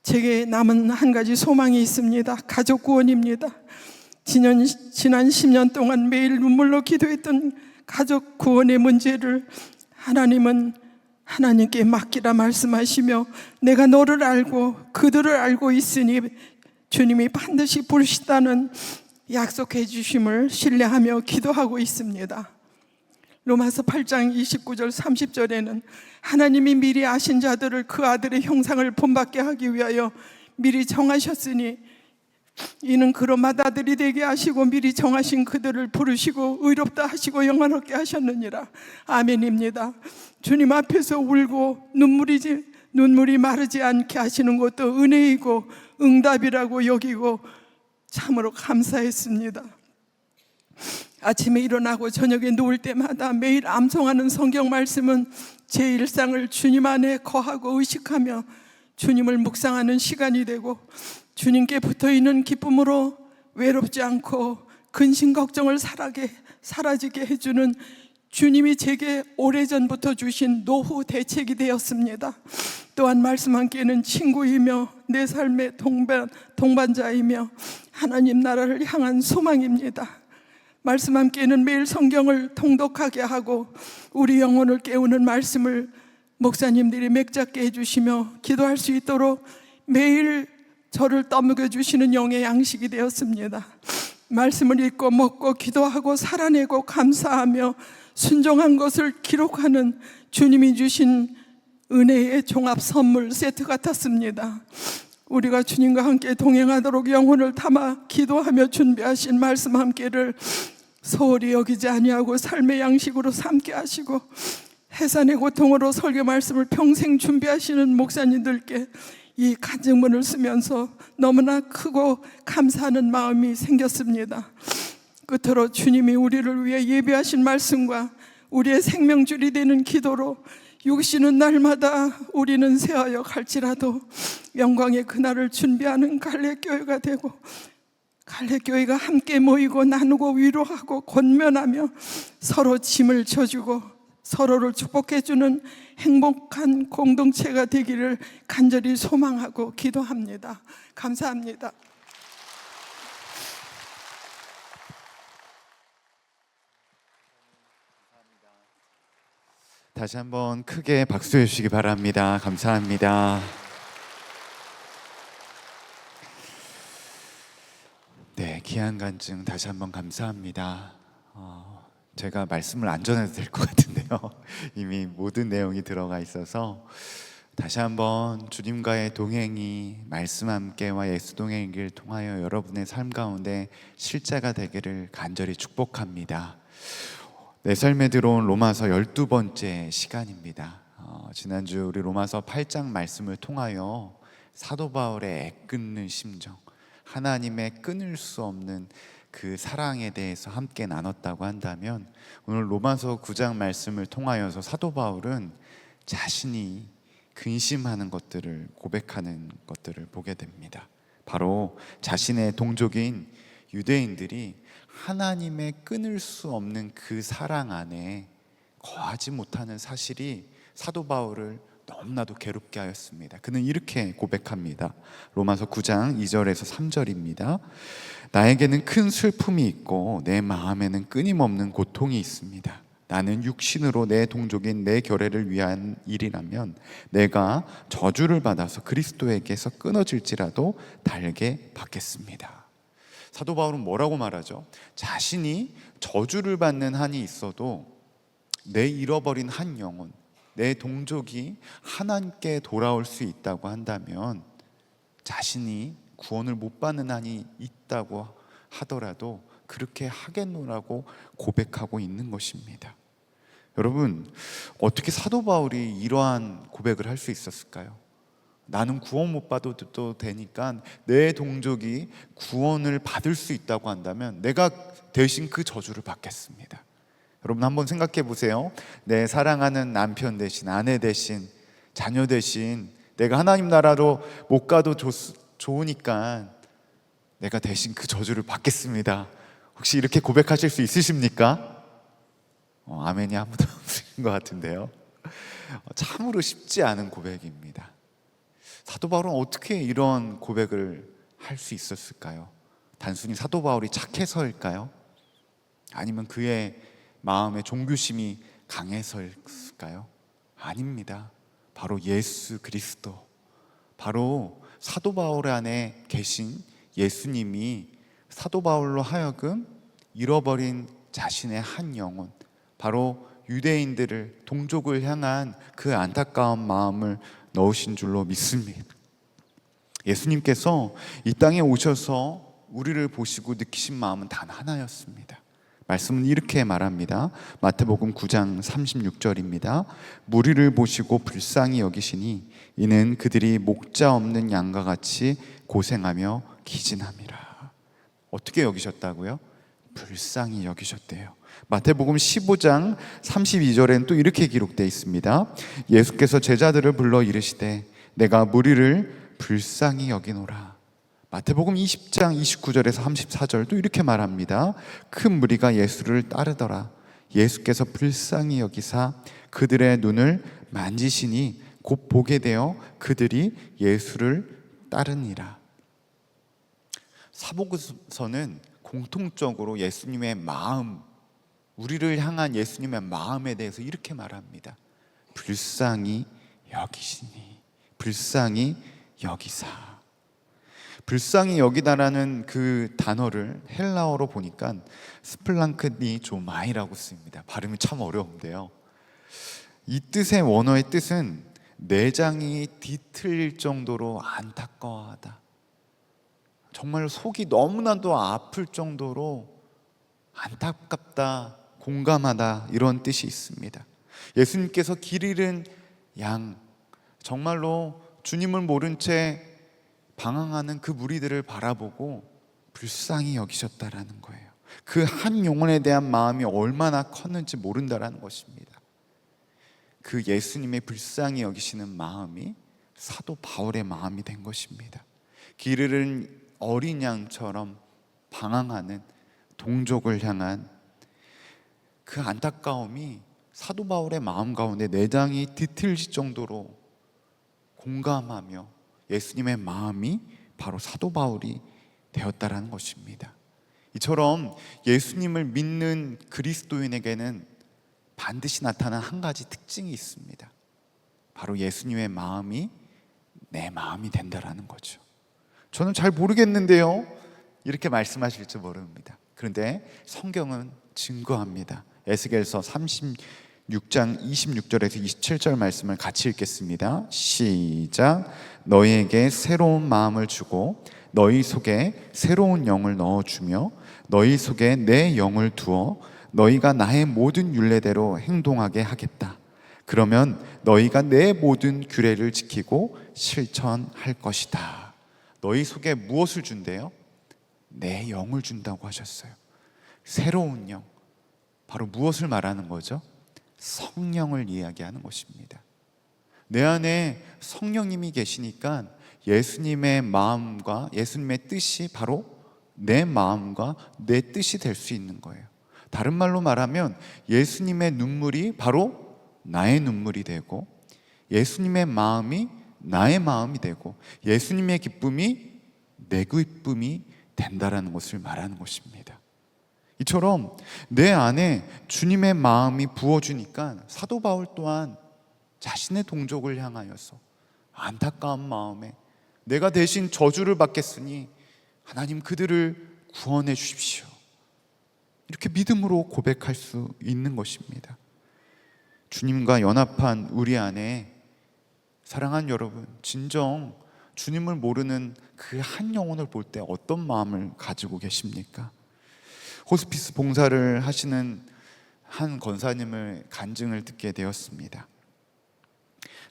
제게 남은 한 가지 소망이 있습니다. 가족 구원입니다. 지난 10년 동안 매일 눈물로 기도했던 가족 구원의 문제를 하나님은 하나님께 맡기라 말씀하시며 내가 너를 알고 그들을 알고 있으니 주님이 반드시 부르시다는 약속해 주심을 신뢰하며 기도하고 있습니다. 로마서 8장 29절 30절에는 하나님이 미리 아신 자들을 그 아들의 형상을 본받게 하기 위하여 미리 정하셨으니 이는 그런 아들이 되게 하시고 미리 정하신 그들을 부르시고 의롭다 하시고 영원롭게 하셨느니라. 아멘입니다. 주님 앞에서 울고 눈물이 마르지 않게 하시는 것도 은혜이고 응답이라고 여기고 참으로 감사했습니다. 아침에 일어나고 저녁에 누울 때마다 매일 암송하는 성경 말씀은 제 일상을 주님 안에 거하고 의식하며 주님을 묵상하는 시간이 되고 주님께 붙어있는 기쁨으로 외롭지 않고 근심 걱정을 사라지게 해주는 주님이 제게 오래전부터 주신 노후 대책이 되었습니다. 또한 말씀 함께는 친구이며 내 삶의 동반자이며 하나님 나라를 향한 소망입니다. 말씀 함께는 매일 성경을 통독하게 하고 우리 영혼을 깨우는 말씀을 목사님들이 맥잡게 해주시며 기도할 수 있도록 매일 저를 떠먹여 주시는 영의 양식이 되었습니다. 말씀을 읽고 먹고 기도하고 살아내고 감사하며 순종한 것을 기록하는 주님이 주신 은혜의 종합 선물 세트 같았습니다. 우리가 주님과 함께 동행하도록 영혼을 담아 기도하며 준비하신 말씀 함께를 소홀히 여기지 아니하고 삶의 양식으로 삼게 하시고 해산의 고통으로 설교 말씀을 평생 준비하시는 목사님들께 이 간증문을 쓰면서 너무나 크고 감사하는 마음이 생겼습니다. 끝으로 주님이 우리를 위해 예비하신 말씀과 우리의 생명줄이 되는 기도로 육신은 날마다 우리는 새하여 갈지라도 영광의 그날을 준비하는 갈렙교회가 되고 갈렙교회가 함께 모이고 나누고 위로하고 권면하며 서로 짐을 져주고 서로를 축복해주는 행복한 공동체가 되기를 간절히 소망하고 기도합니다. 감사합니다. 다시 한번 크게 박수해 주시기 바랍니다. 감사합니다. 네, 귀한 간증 다시 한번 감사합니다. 제가 말씀을 안 전해도 될 것 같은데요. 이미 모든 내용이 들어가 있어서 다시 한번 주님과의 동행이 말씀 함께와 예수 동행을 통하여 여러분의 삶 가운데 실제가 되기를 간절히 축복합니다. 내 삶에 들어온 로마서 12번째 시간입니다. 지난주 우리 로마서 8장 말씀을 통하여 사도 바울의 애끓는 심정, 하나님의 끊을 수 없는 그 사랑에 대해서 함께 나눴다고 한다면, 오늘 로마서 9장 말씀을 통하여서 사도 바울은 자신이 근심하는 것들을 고백하는 것들을 보게 됩니다. 바로 자신의 동족인 유대인들이 하나님의 끊을 수 없는 그 사랑 안에 거하지 못하는 사실이 사도 바울을 너무나도 괴롭게 하였습니다. 그는 이렇게 고백합니다. 로마서 9장 2절에서 3절입니다. 나에게는 큰 슬픔이 있고 내 마음에는 끊임없는 고통이 있습니다. 나는 육신으로 내 동족인 내 결례를 위한 일이라면 내가 저주를 받아서 그리스도에게서 끊어질지라도 달게 받겠습니다. 사도 바울은 뭐라고 말하죠? 자신이 저주를 받는 한이 있어도 내 잃어버린 한 영혼, 내 동족이 하나님께 돌아올 수 있다고 한다면, 자신이 구원을 못 받는 한이 있다고 하더라도 그렇게 하겠노라고 고백하고 있는 것입니다. 여러분, 어떻게 사도 바울이 이러한 고백을 할 수 있었을까요? 나는 구원 못 받아도 되니까 내 동족이 구원을 받을 수 있다고 한다면 내가 대신 그 저주를 받겠습니다. 여러분, 한번 생각해 보세요. 내 사랑하는 남편 대신, 아내 대신, 자녀 대신 내가 하나님 나라로 못 가도 좋으니까 내가 대신 그 저주를 받겠습니다. 혹시 이렇게 고백하실 수 있으십니까? 아멘이 아무도 없으신 것 같은데요. 참으로 쉽지 않은 고백입니다. 사도 바울은 어떻게 이런 고백을 할 수 있었을까요? 단순히 사도 바울이 착해서일까요? 아니면 그의 마음의 종교심이 강해서일까요? 아닙니다. 바로 예수 그리스도, 바로 사도 바울 안에 계신 예수님이 사도 바울로 하여금 잃어버린 자신의 한 영혼, 바로 유대인들을, 동족을 향한 그 안타까운 마음을 넣으신 줄로 믿습니다. 예수님께서 이 땅에 오셔서 우리를 보시고 느끼신 마음은 단 하나였습니다. 말씀은 이렇게 말합니다. 마태복음 9장 36절입니다. 무리를 보시고 불쌍히 여기시니 이는 그들이 목자 없는 양과 같이 고생하며 기진함이라. 어떻게 여기셨다고요? 불쌍히 여기셨대요. 마태복음 15장 32절에는 또 이렇게 기록되어 있습니다. 예수께서 제자들을 불러 이르시되 내가 무리를 불쌍히 여기노라. 마태복음 20장 29절에서 34절 또 이렇게 말합니다. 큰 무리가 예수를 따르더라. 예수께서 불쌍히 여기사 그들의 눈을 만지시니 곧 보게 되어 그들이 예수를 따르니라. 사복음서는 공통적으로 예수님의 마음, 우리를 향한 예수님의 마음에 대해서 이렇게 말합니다. 불쌍히 여기시니, 불쌍히 여기사. 불쌍히 여기다라는 그 단어를 헬라어로 보니까 스플랑크니조마이라고 씁니다. 발음이 참 어려운데요. 이 뜻의 원어의 뜻은 내장이 뒤틀릴 정도로 안타까워하다, 정말 속이 너무나도 아플 정도로 안타깝다, 공감하다, 이런 뜻이 있습니다. 예수님께서 길 잃은 양, 정말로 주님을 모른 채 방황하는 그 무리들을 바라보고 불쌍히 여기셨다라는 거예요. 그 한 영혼에 대한 마음이 얼마나 컸는지 모른다라는 것입니다. 그 예수님의 불쌍히 여기시는 마음이 사도 바울의 마음이 된 것입니다. 길 잃은 어린 양처럼 방황하는 동족을 향한 그 안타까움이 사도 바울의 마음 가운데 내장이 뒤틀릴 정도로 공감하며 예수님의 마음이 바로 사도 바울이 되었다라는 것입니다. 이처럼 예수님을 믿는 그리스도인에게는 반드시 나타난 한 가지 특징이 있습니다. 바로 예수님의 마음이 내 마음이 된다라는 거죠. 저는 잘 모르겠는데요, 이렇게 말씀하실 줄 모릅니다. 그런데 성경은 증거합니다. 에스겔서 36장 26절에서 27절 말씀을 같이 읽겠습니다. 시작. 너희에게 새로운 마음을 주고 너희 속에 새로운 영을 넣어주며 너희 속에 내 영을 두어 너희가 나의 모든 율례대로 행동하게 하겠다. 그러면 너희가 내 모든 규례를 지키고 실천할 것이다. 너희 속에 무엇을 준대요? 내 영을 준다고 하셨어요. 새로운 영, 바로 무엇을 말하는 거죠? 성령을 이야기하는 것입니다. 내 안에 성령님이 계시니까 예수님의 마음과 예수님의 뜻이 바로 내 마음과 내 뜻이 될 수 있는 거예요. 다른 말로 말하면 예수님의 눈물이 바로 나의 눈물이 되고, 예수님의 마음이 나의 마음이 되고, 예수님의 기쁨이 내 기쁨이 된다라는 것을 말하는 것입니다. 이처럼 내 안에 주님의 마음이 부어주니까 사도 바울 또한 자신의 동족을 향하여서 안타까운 마음에 내가 대신 저주를 받겠으니 하나님 그들을 구원해 주십시오, 이렇게 믿음으로 고백할 수 있는 것입니다. 주님과 연합한 우리 안에 사랑하는 여러분, 진정 주님을 모르는 그 한 영혼을 볼 때 어떤 마음을 가지고 계십니까? 호스피스 봉사를 하시는 한 권사님을 간증을 듣게 되었습니다.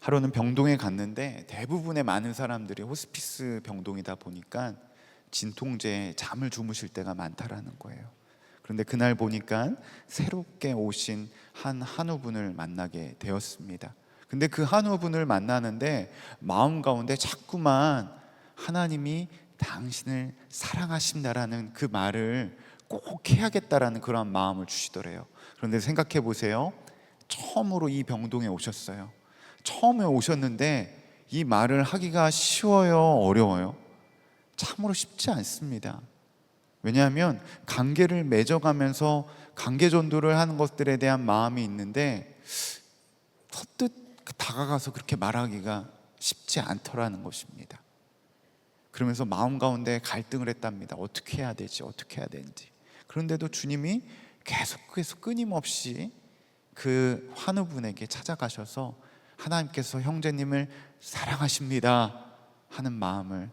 하루는 병동에 갔는데 대부분의 많은 사람들이 호스피스 병동이다 보니까 진통제에 잠을 주무실 때가 많다라는 거예요. 그런데 그날 보니까 새롭게 오신 한 한우분을 만나게 되었습니다. 근데 그 한우분을 만나는데 마음 가운데 자꾸만 하나님이 당신을 사랑하신다라는 그 말을 꼭 해야겠다라는 그런 마음을 주시더래요. 그런데 생각해 보세요. 처음으로 이 병동에 오셨어요. 처음에 오셨는데 이 말을 하기가 쉬워요, 어려워요? 참으로 쉽지 않습니다. 왜냐하면 관계를 맺어가면서 관계 전도를 하는 것들에 대한 마음이 있는데 선뜻 다가가서 그렇게 말하기가 쉽지 않더라는 것입니다. 그러면서 마음 가운데 갈등을 했답니다. 어떻게 해야 되지? 어떻게 해야 되는지. 그런데도 주님이 계속해서 끊임없이 그 환우분에게 찾아가셔서 하나님께서 형제님을 사랑하십니다 하는 마음을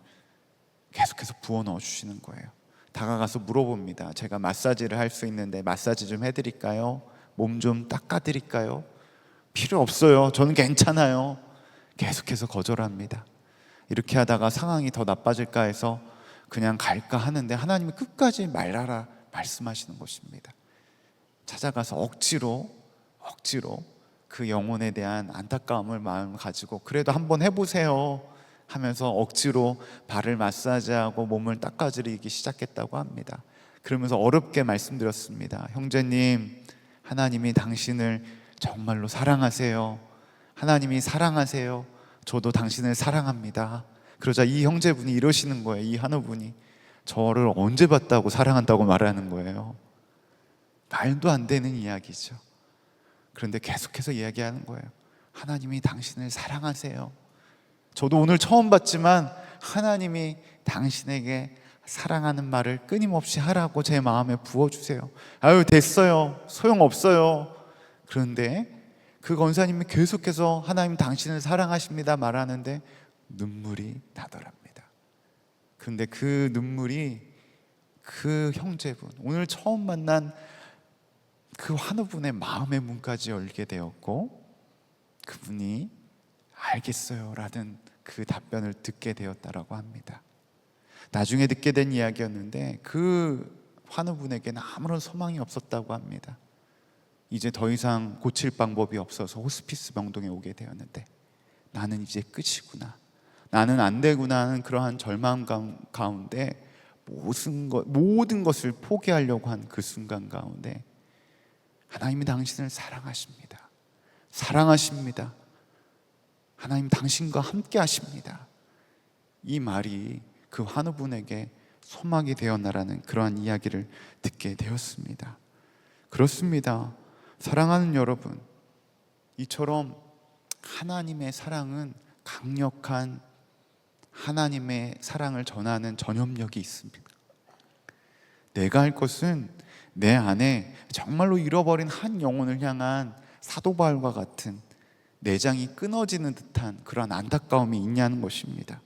계속해서 부어 넣어 주시는 거예요. 다가가서 물어봅니다. 제가 마사지를 할 수 있는데 마사지 좀 해드릴까요? 몸 좀 닦아드릴까요? 필요 없어요. 저는 괜찮아요. 계속해서 거절합니다. 이렇게 하다가 상황이 더 나빠질까 해서 그냥 갈까 하는데 하나님이 끝까지 말하라 말씀하시는 것입니다. 찾아가서 억지로 그 영혼에 대한 안타까움을 마음을 가지고 그래도 한번 해보세요 하면서 억지로 발을 마사지하고 몸을 닦아드리기 시작했다고 합니다. 그러면서 어렵게 말씀드렸습니다. 형제님, 하나님이 당신을 정말로 사랑하세요. 하나님이 사랑하세요. 저도 당신을 사랑합니다. 그러자 이 형제분이 이러시는 거예요. 이 한우분이 저를 언제 봤다고 사랑한다고 말하는 거예요. 말도 안 되는 이야기죠. 그런데 계속해서 이야기하는 거예요. 하나님이 당신을 사랑하세요. 저도 오늘 처음 봤지만 하나님이 당신에게 사랑하는 말을 끊임없이 하라고 제 마음에 부어주세요. 아유, 됐어요. 소용없어요. 그런데 그 권사님이 계속해서 하나님 당신을 사랑하십니다 말하는데 눈물이 나더랍니다. 그런데 그 눈물이 그 형제분, 오늘 처음 만난 그 환우분의 마음의 문까지 열게 되었고, 그분이 알겠어요 라는 그 답변을 듣게 되었다라고 합니다. 나중에 듣게 된 이야기였는데 그 환우분에게는 아무런 소망이 없었다고 합니다. 이제 더 이상 고칠 방법이 없어서 호스피스 병동에 오게 되었는데 나는 이제 끝이구나, 나는 안 되구나 하는 그러한 절망 가운데 모든 것을 포기하려고 한 그 순간 가운데 하나님이 당신을 사랑하십니다. 사랑하십니다. 하나님 당신과 함께 하십니다. 이 말이 그 환우분에게 소망이 되었나라는 그러한 이야기를 듣게 되었습니다. 그렇습니다. 사랑하는 여러분, 이처럼 하나님의 사랑은 강력한 하나님의 사랑을 전하는 전염력이 있습니다. 내가 할 것은 내 안에 정말로 잃어버린 한 영혼을 향한 사도 바울과 같은 내장이 끊어지는 듯한 그런 안타까움이 있냐는 것입니다.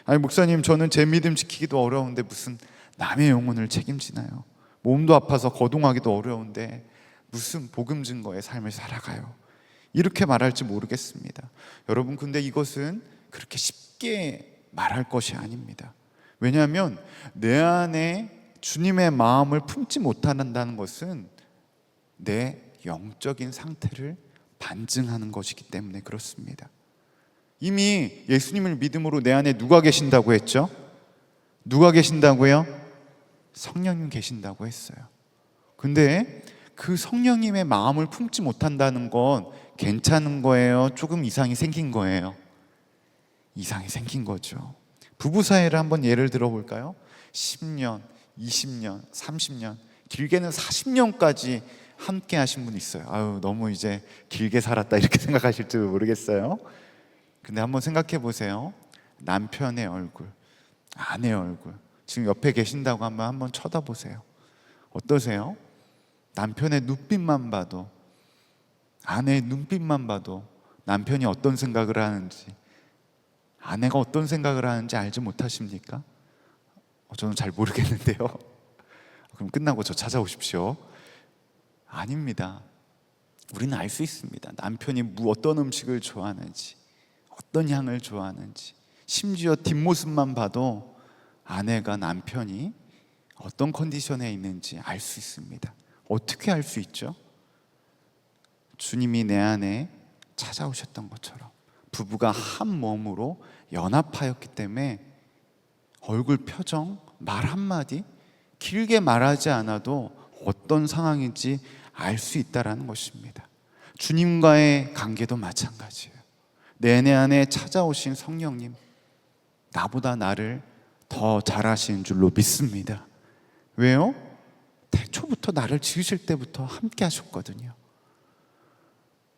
아니 목사님, 저는 제 믿음 지키기도 어려운데 무슨 남의 영혼을 책임지나요? 몸도 아파서 거동하기도 어려운데 무슨 복음 증거의 삶을 살아가요? 이렇게 말할지 모르겠습니다. 여러분, 근데 이것은 그렇게 쉽게 말할 것이 아닙니다. 왜냐하면 내 안에 주님의 마음을 품지 못한다는 것은 내 영적인 상태를 반증하는 것이기 때문에 그렇습니다. 이미 예수님을 믿음으로 내 안에 누가 계신다고 했죠? 누가 계신다고요? 성령님 계신다고 했어요. 근데 그 성령님의 마음을 품지 못한다는 건 괜찮은 거예요? 조금 이상이 생긴 거예요? 이상이 생긴 거죠. 부부 사이를 한번 예를 들어볼까요? 10년, 20년, 30년, 길게는 40년까지 함께 하신 분 있어요. 아유, 너무 이제 길게 살았다 이렇게 생각하실지 모르겠어요. 근데 한번 생각해 보세요. 남편의 얼굴, 아내의 얼굴, 지금 옆에 계신다고 하면 한번 쳐다보세요. 어떠세요? 남편의 눈빛만 봐도, 아내의 눈빛만 봐도 남편이 어떤 생각을 하는지, 아내가 어떤 생각을 하는지 알지 못하십니까? 저는 잘 모르겠는데요. 그럼 끝나고 저 찾아오십시오. 아닙니다. 우리는 알 수 있습니다. 남편이 어떤 음식을 좋아하는지, 어떤 향을 좋아하는지, 심지어 뒷모습만 봐도 아내가 남편이 어떤 컨디션에 있는지 알 수 있습니다. 어떻게 알 수 있죠? 주님이 내 안에 찾아오셨던 것처럼 부부가 한 몸으로 연합하였기 때문에 얼굴 표정, 말 한마디, 길게 말하지 않아도 어떤 상황인지 알 수 있다는 것입니다. 주님과의 관계도 마찬가지예요. 내 안에 찾아오신 성령님, 나보다 나를 더 잘하시는 줄로 믿습니다. 왜요? 태초부터 나를 지으실 때부터 함께 하셨거든요.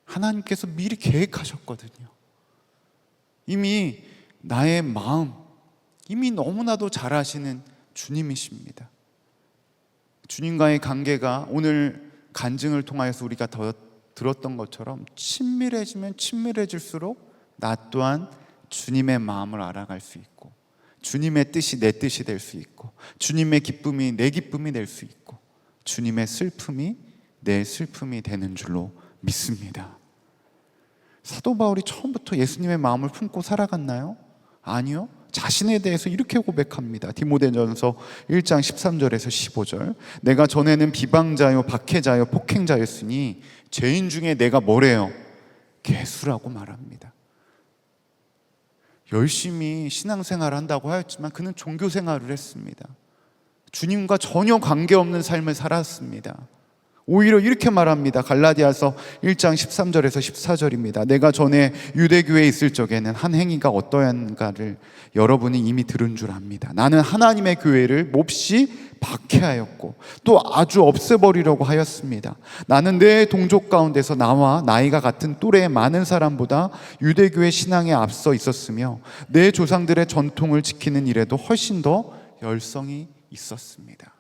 하나님께서 미리 계획하셨거든요. 이미 나의 마음, 이미 너무나도 잘 아시는 주님이십니다. 주님과의 관계가 오늘 간증을 통하여서 우리가 더 들었던 것처럼 친밀해지면 친밀해질수록 나 또한 주님의 마음을 알아갈 수 있고, 주님의 뜻이 내 뜻이 될 수 있고, 주님의 기쁨이 내 기쁨이 될 수 있고, 주님의 슬픔이 내 슬픔이 되는 줄로 믿습니다. 사도 바울이 처음부터 예수님의 마음을 품고 살아갔나요? 아니요. 자신에 대해서 이렇게 고백합니다. 디모데전서 1장 13절에서 15절. 내가 전에는 비방자요, 박해자요, 폭행자였으니 죄인 중에 내가 뭐래요? 개수라고 말합니다. 열심히 신앙생활을 한다고 하였지만 그는 종교생활을 했습니다. 주님과 전혀 관계없는 삶을 살았습니다. 오히려 이렇게 말합니다. 갈라디아서 1장 13절에서 14절입니다. 내가 전에 유대교회에 있을 적에는 한 행위가 어떠한가를 여러분이 이미 들은 줄 압니다. 나는 하나님의 교회를 몹시 박해하였고 또 아주 없애버리려고 하였습니다. 나는 내 동족 가운데서 나와 나이가 같은 또래의 많은 사람보다 유대교회 신앙에 앞서 있었으며 내 조상들의 전통을 지키는 일에도 훨씬 더 열성이 있었습니다.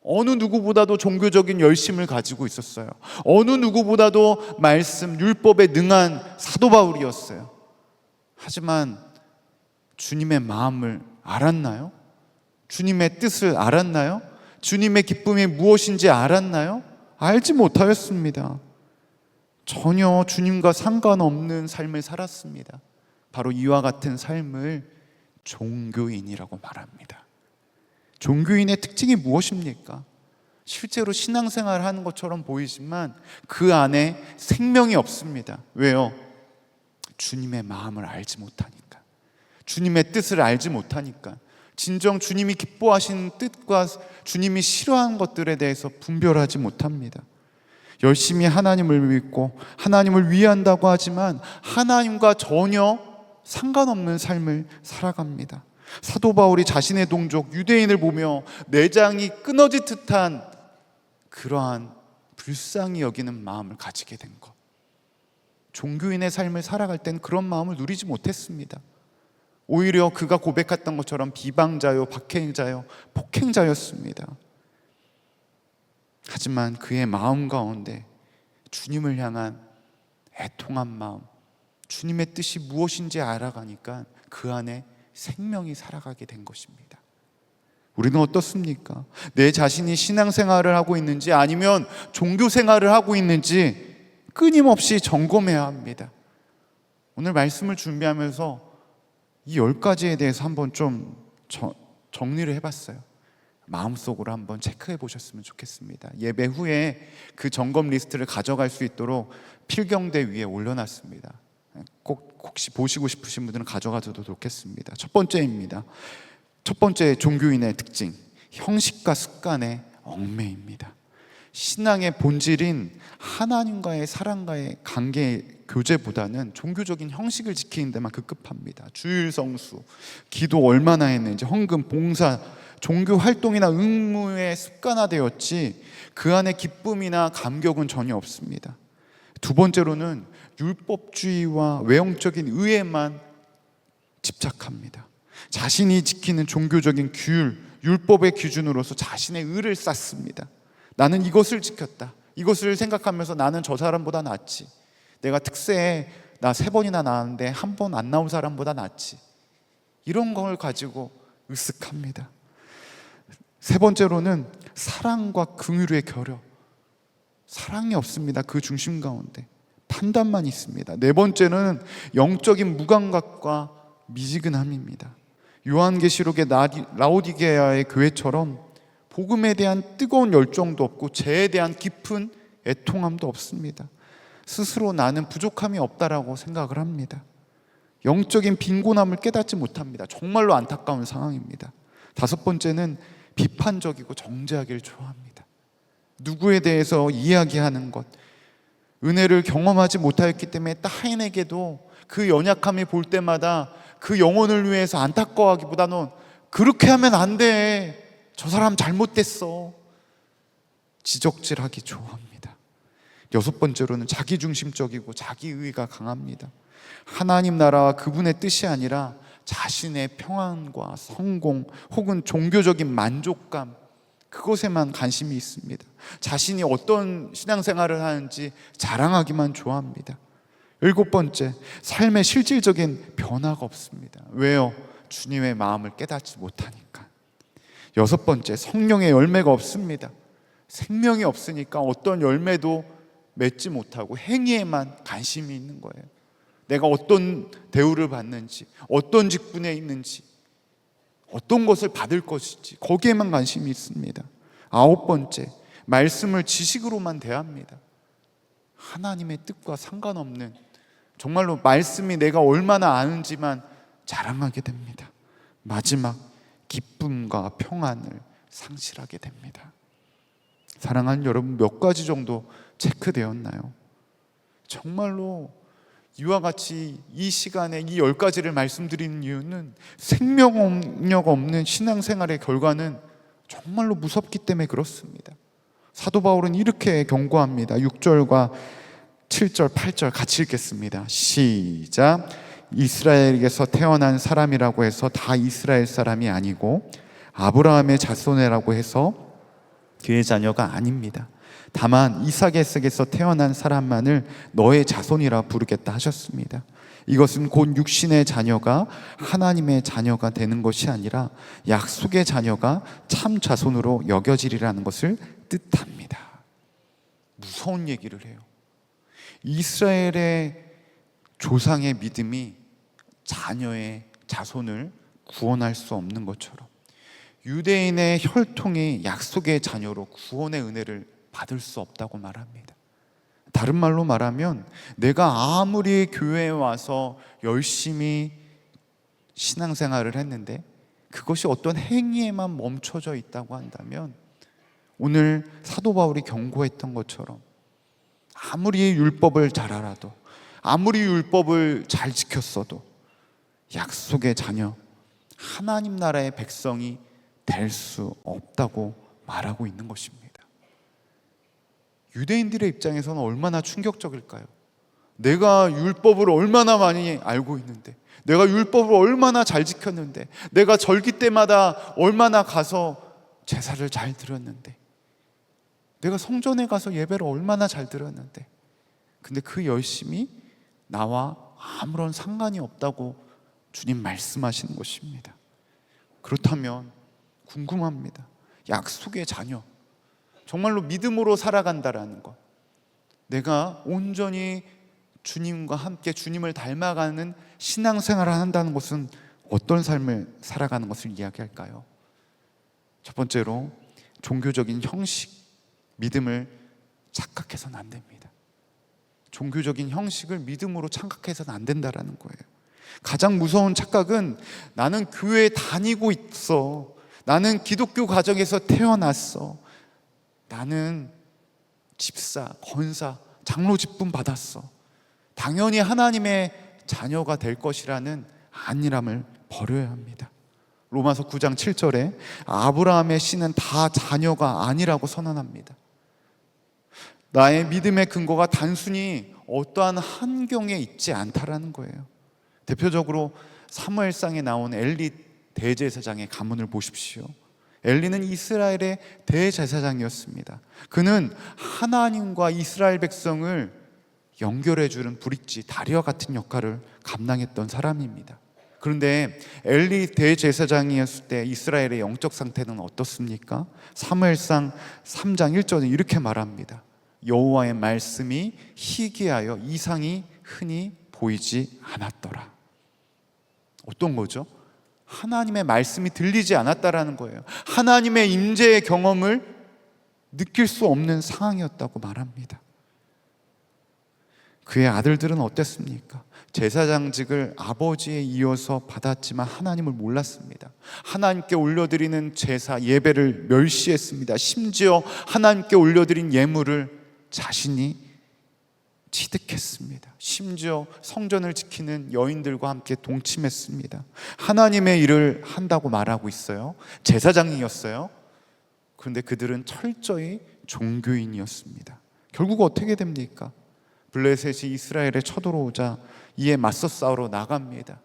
어느 누구보다도 종교적인 열심을 가지고 있었어요. 어느 누구보다도 말씀, 율법에 능한 사도 바울이었어요. 하지만 주님의 마음을 알았나요? 주님의 뜻을 알았나요? 주님의 기쁨이 무엇인지 알았나요? 알지 못하였습니다. 전혀 주님과 상관없는 삶을 살았습니다. 바로 이와 같은 삶을 종교인이라고 말합니다. 종교인의 특징이 무엇입니까? 실제로 신앙생활을 하는 것처럼 보이지만 그 안에 생명이 없습니다. 왜요? 주님의 마음을 알지 못하니까, 주님의 뜻을 알지 못하니까, 진정 주님이 기뻐하시는 뜻과 주님이 싫어하는 것들에 대해서 분별하지 못합니다. 열심히 하나님을 믿고 하나님을 위한다고 하지만 하나님과 전혀 상관없는 삶을 살아갑니다. 사도 바울이 자신의 동족 유대인을 보며 내장이 끊어질 듯한 그러한 불쌍히 여기는 마음을 가지게 된 것. 종교인의 삶을 살아갈 땐 그런 마음을 누리지 못했습니다. 오히려 그가 고백했던 것처럼 비방자요, 박해자요, 폭행자였습니다. 하지만 그의 마음 가운데 주님을 향한 애통한 마음, 주님의 뜻이 무엇인지 알아가니까 그 안에 생명이 살아가게 된 것입니다. 우리는 어떻습니까? 내 자신이 신앙생활을 하고 있는지 아니면 종교생활을 하고 있는지 끊임없이 점검해야 합니다. 오늘 말씀을 준비하면서 이 10가지에 대해서 한번 좀 정리를 해봤어요. 마음속으로 한번 체크해 보셨으면 좋겠습니다. 예배 후에 그 점검 리스트를 가져갈 수 있도록 필경대 위에 올려놨습니다. 꼭 혹시 보시고 싶으신 분들은 가져가도 좋겠습니다. 첫 번째입니다. 첫 번째 종교인의 특징, 형식과 습관의 얽매입니다. 신앙의 본질인 하나님과의 사랑과의 관계 교제보다는 종교적인 형식을 지키는 데만 급급합니다. 주일 성수, 기도 얼마나 했는지, 헌금, 봉사, 종교 활동이나 의무에 습관화되었지 그 안에 기쁨이나 감격은 전혀 없습니다. 두 번째로는 율법주의와 외형적인 의에만 집착합니다. 자신이 지키는 종교적인 규율, 율법의 기준으로서 자신의 의를 쌓습니다. 나는 이것을 지켰다. 이것을 생각하면서 나는 저 사람보다 낫지. 내가 특세에 나 3번이나 나왔는데 1번 안 나온 사람보다 낫지. 이런 걸 가지고 으쓱합니다. 세 번째로는 사랑과 긍휼의 결여. 사랑이 없습니다. 그 중심 가운데 판단만 있습니다. 네 번째는 영적인 무감각과 미지근함입니다. 요한계시록의 라오디게아의 교회처럼 복음에 대한 뜨거운 열정도 없고 죄에 대한 깊은 애통함도 없습니다. 스스로 나는 부족함이 없다라고 생각을 합니다. 영적인 빈곤함을 깨닫지 못합니다. 정말로 안타까운 상황입니다. 다섯 번째는 비판적이고 정죄하기를 좋아합니다. 누구에 대해서 이야기하는 것, 은혜를 경험하지 못하였기 때문에 타인에게도 그 연약함이 볼 때마다 그 영혼을 위해서 안타까워하기보다는 그렇게 하면 안 돼, 저 사람 잘못됐어, 지적질하기 좋아합니다. 여섯 번째로는 자기중심적이고 자기의가 강합니다. 하나님 나라와 그분의 뜻이 아니라 자신의 평안과 성공 혹은 종교적인 만족감, 그것에만 관심이 있습니다. 자신이 어떤 신앙생활을 하는지 자랑하기만 좋아합니다. 일곱 번째, 삶의 실질적인 변화가 없습니다. 왜요? 주님의 마음을 깨닫지 못하니까. 여섯 번째, 성령의 열매가 없습니다. 생명이 없으니까 어떤 열매도 맺지 못하고 행위에만 관심이 있는 거예요. 내가 어떤 대우를 받는지, 어떤 직분에 있는지, 어떤 것을 받을 것인지 거기에만 관심이 있습니다. 아홉 번째, 말씀을 지식으로만 대합니다. 하나님의 뜻과 상관없는, 정말로 말씀이 내가 얼마나 아는지만 자랑하게 됩니다. 마지막, 기쁨과 평안을 상실하게 됩니다. 사랑하는 여러분, 몇 가지 정도 체크되었나요? 정말로 이와 같이 이 시간에 이 10가지를 말씀드리는 이유는 생명력 없는 신앙생활의 결과는 정말로 무섭기 때문에 그렇습니다. 사도 바울은 이렇게 경고합니다. 6절과 7절, 8절 같이 읽겠습니다. 시작. 이스라엘에게서 태어난 사람이라고 해서 다 이스라엘 사람이 아니고 아브라함의 자손이라고 해서 그의 자녀가 아닙니다. 다만 이삭에게서 태어난 사람만을 너의 자손이라 부르겠다 하셨습니다. 이것은 곧 육신의 자녀가 하나님의 자녀가 되는 것이 아니라 약속의 자녀가 참 자손으로 여겨지리라는 것을 뜻합니다. 무서운 얘기를 해요. 이스라엘의 조상의 믿음이 자녀의 자손을 구원할 수 없는 것처럼 유대인의 혈통이 약속의 자녀로 구원의 은혜를 받을 수 없다고 말합니다. 다른 말로 말하면 내가 아무리 교회에 와서 열심히 신앙생활을 했는데 그것이 어떤 행위에만 멈춰져 있다고 한다면 오늘 사도 바울이 경고했던 것처럼 아무리 율법을 잘 알아도 아무리 율법을 잘 지켰어도 약속의 자녀, 하나님 나라의 백성이 될 수 없다고 말하고 있는 것입니다. 유대인들의 입장에서는 얼마나 충격적일까요? 내가 율법을 얼마나 많이 알고 있는데, 내가 율법을 얼마나 잘 지켰는데, 내가 절기 때마다 얼마나 가서 제사를 잘 드렸는데, 내가 성전에 가서 예배를 얼마나 잘 드렸는데, 근데 그 열심이 나와 아무런 상관이 없다고 주님 말씀하시는 것입니다. 그렇다면 궁금합니다. 약속의 자녀, 정말로 믿음으로 살아간다라는 것, 내가 온전히 주님과 함께 주님을 닮아가는 신앙생활을 한다는 것은 어떤 삶을 살아가는 것을 이야기할까요? 첫 번째로 종교적인 형식, 믿음을 착각해서는 안 됩니다. 종교적인 형식을 믿음으로 착각해서는 안 된다라는 거예요. 가장 무서운 착각은 나는 교회에 다니고 있어, 나는 기독교 가정에서 태어났어, 나는 집사, 권사, 장로 직분 받았어, 당연히 하나님의 자녀가 될 것이라는 안일함을 버려야 합니다. 로마서 9장 7절에 아브라함의 씨는 다 자녀가 아니라고 선언합니다. 나의 믿음의 근거가 단순히 어떠한 환경에 있지 않다라는 거예요. 대표적으로 사무엘상에 나온 엘리 대제사장의 가문을 보십시오. 엘리는 이스라엘의 대제사장이었습니다. 그는 하나님과 이스라엘 백성을 연결해주는 브릿지, 다리와 같은 역할을 감당했던 사람입니다. 그런데 엘리 대제사장이었을 때 이스라엘의 영적 상태는 어떻습니까? 사무엘상 3장 1절에 이렇게 말합니다. 여호와의 말씀이 희귀하여 이상이 흔히 보이지 않았더라. 어떤 거죠? 하나님의 말씀이 들리지 않았다라는 거예요. 하나님의 임재의 경험을 느낄 수 없는 상황이었다고 말합니다. 그의 아들들은 어땠습니까? 제사장직을 아버지에 이어서 받았지만 하나님을 몰랐습니다. 하나님께 올려드리는 제사, 예배를 멸시했습니다. 심지어 하나님께 올려드린 예물을 자신이 취득했습니다. 심지어 성전을 지키는 여인들과 함께 동침했습니다. 하나님의 일을 한다고 말하고 있어요. 제사장이었어요. 그런데 그들은 철저히 종교인이었습니다. 결국 어떻게 됩니까? 블레셋이 이스라엘에 쳐들어오자 이에 맞서 싸우러 나갑니다.